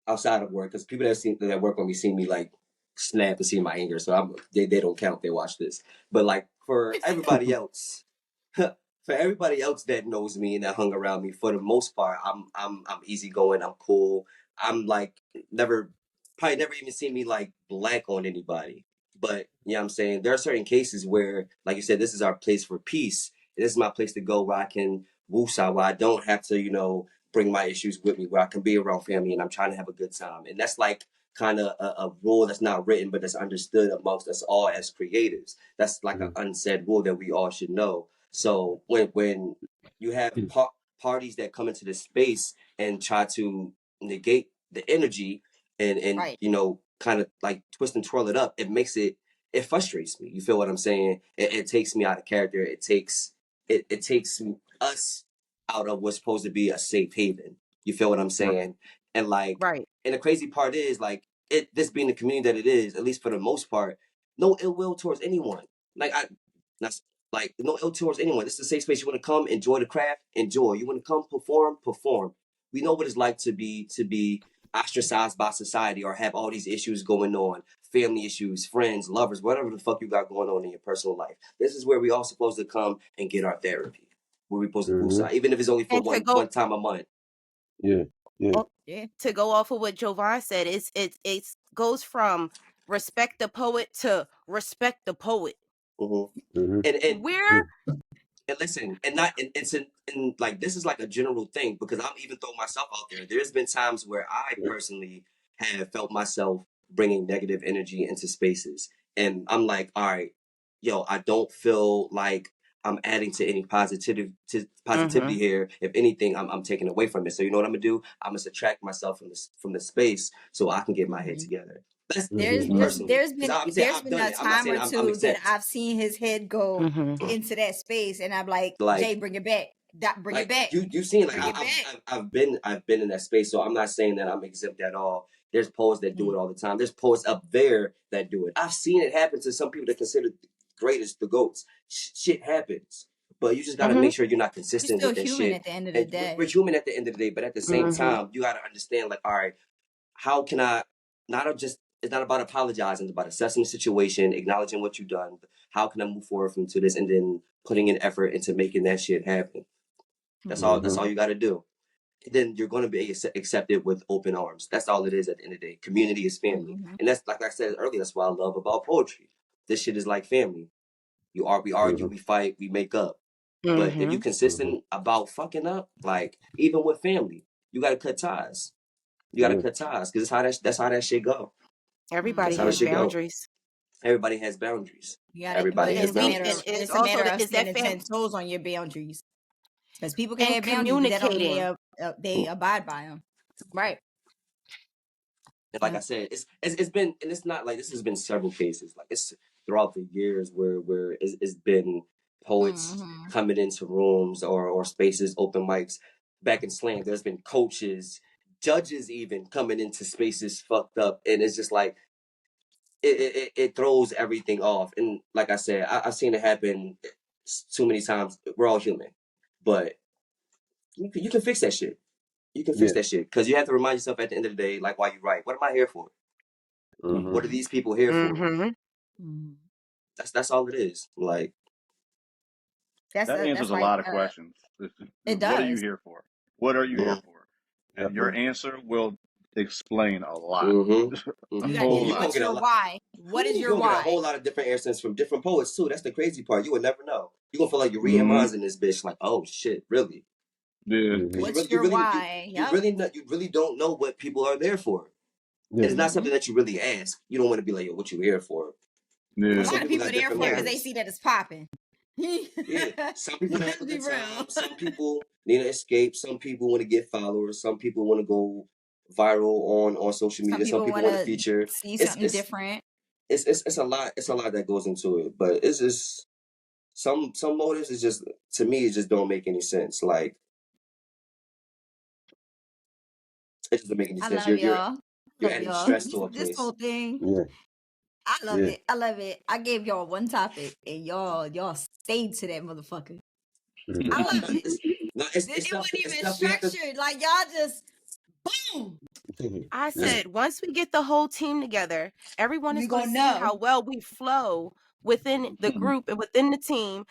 Speaker 5: outside of work, because people that work on me see me, like, snap and see my anger, so they don't count if they watch this. But, like, for everybody else, for everybody else that knows me and that hung around me, for the most part, I'm easygoing. I'm cool. I'm like probably never even seen me like black on anybody. But you know what I'm saying? There are certain cases where, like you said, this is our place for peace. This is my place to go where I can woosah, where I don't have to, you know, bring my issues with me, where I can be around family and I'm trying to have a good time. And that's like kind of a rule that's not written, but that's understood amongst us all as creatives. That's like an unsaid rule that we all should know. So when you have parties that come into this space and try to negate the energy and
Speaker 2: Right.
Speaker 5: you know, kind of like twist and twirl it up, it frustrates me. You feel what I'm saying? It takes me out of character. It takes us out of what's supposed to be a safe haven. You feel what I'm saying? And like,
Speaker 3: Right.
Speaker 5: and the crazy part is like this being the community that it is, at least for the most part, no ill will towards anyone. Like that's like no ill towards anyone. This is a safe space. You want to come, enjoy the craft, enjoy. You want to come, perform. We know what it's like to be ostracized by society or have all these issues going on, family issues, friends, lovers, whatever the fuck you got going on in your personal life. This is where we all supposed to come and get our therapy. Where we supposed to boost out, even if it's only for one time a month.
Speaker 4: Yeah.
Speaker 3: To go off of what Jovan said, it goes from respect the poet to respect the poet.
Speaker 5: And
Speaker 3: Where
Speaker 5: and listen, and not and it's and like this is like a general thing because I'm even throwing myself out there. There's been times where I personally have felt myself bringing negative energy into spaces, and I'm like, all right, yo, I don't feel like I'm adding to any positivity here. If anything, I'm taking away from it. So you know what I'm gonna do? I'm gonna subtract myself from the space so I can get my head together.
Speaker 2: There's been a time or two that I've seen his head go into that space, and I'm like, Jay, bring it back. Bring it back.
Speaker 5: You've seen like I've been in that space, so I'm not saying that I'm exempt at all. There's poets that do it all the time. There's poets up there that do it. I've seen it happen to some people that consider the greatest, the GOATs. Shit happens. But you just got to make sure you're not consistent with that shit.
Speaker 2: At the end of the day.
Speaker 5: We're human at the end of the day, but at the same time, you got to understand, like, all right, how can I it's not about apologizing, it's about assessing the situation, acknowledging what you've done. How can I move forward from to this, and then putting in effort into making that shit happen. That's all you got to do. Then you're going to be accepted with open arms. That's all it is at the end of the day. Community is family. And that's, like I said earlier, that's what I love about poetry. This shit is like family. We argue, we fight, we make up. But if you're consistent about fucking up, like even with family, you got to cut ties. You got to cut ties because that's how that shit go.
Speaker 3: Everybody has boundaries.
Speaker 5: Everybody has boundaries.
Speaker 2: Everybody has boundaries. It's a matter of standing 10 toes on your boundaries. Because people can have boundaries that don't mean they abide by them. Right.
Speaker 5: And like I said, it's been, and it's not like this has been several cases. Like it's throughout the years where it's been poets coming into rooms or spaces, open mics. Back in slam, there's been coaches, judges even coming into spaces fucked up, and it's just like it throws everything off. And like I said, I've seen it happen too many times. We're all human, but you can fix that shit. You can fix that shit because you have to remind yourself at the end of the day, like, why you write. What am I here for? What are these people here for? That's all it is. Like
Speaker 6: that answers a lot of questions.
Speaker 2: It does.
Speaker 6: What are you here for? What are you here for? And your answer will explain a lot.
Speaker 2: What's your why? What is your why?
Speaker 5: Get a whole lot of different answers from different poets too. That's the crazy part. You would never know. You're gonna feel like you're reading minds in this bitch. Like, oh shit, really?
Speaker 6: Yeah.
Speaker 2: What's your why?
Speaker 5: You really don't know what people are there for. Yeah. It's not something that you really ask. You don't want to be like, yo, what you here for?
Speaker 2: Yeah. A lot of people are there for because they see that it's popping.
Speaker 5: Yeah. Some people have a good time. Some people need to escape. Some people want to get followers. Some people want to go viral on social media. Some people want to feature.
Speaker 2: See something different.
Speaker 5: It's a lot. It's a lot that goes into it. But it's just some motives is just, to me, it just don't make any sense. Like, it doesn't make any sense. You're adding stress to a place.
Speaker 2: This whole thing.
Speaker 4: Yeah.
Speaker 2: I love it. I love it. I gave y'all one topic and y'all stayed to that motherfucker. I love it. It wasn't even structured. Like y'all just boom.
Speaker 3: I said once we get the whole team together, everyone is going to see how well we flow within the group and within the team.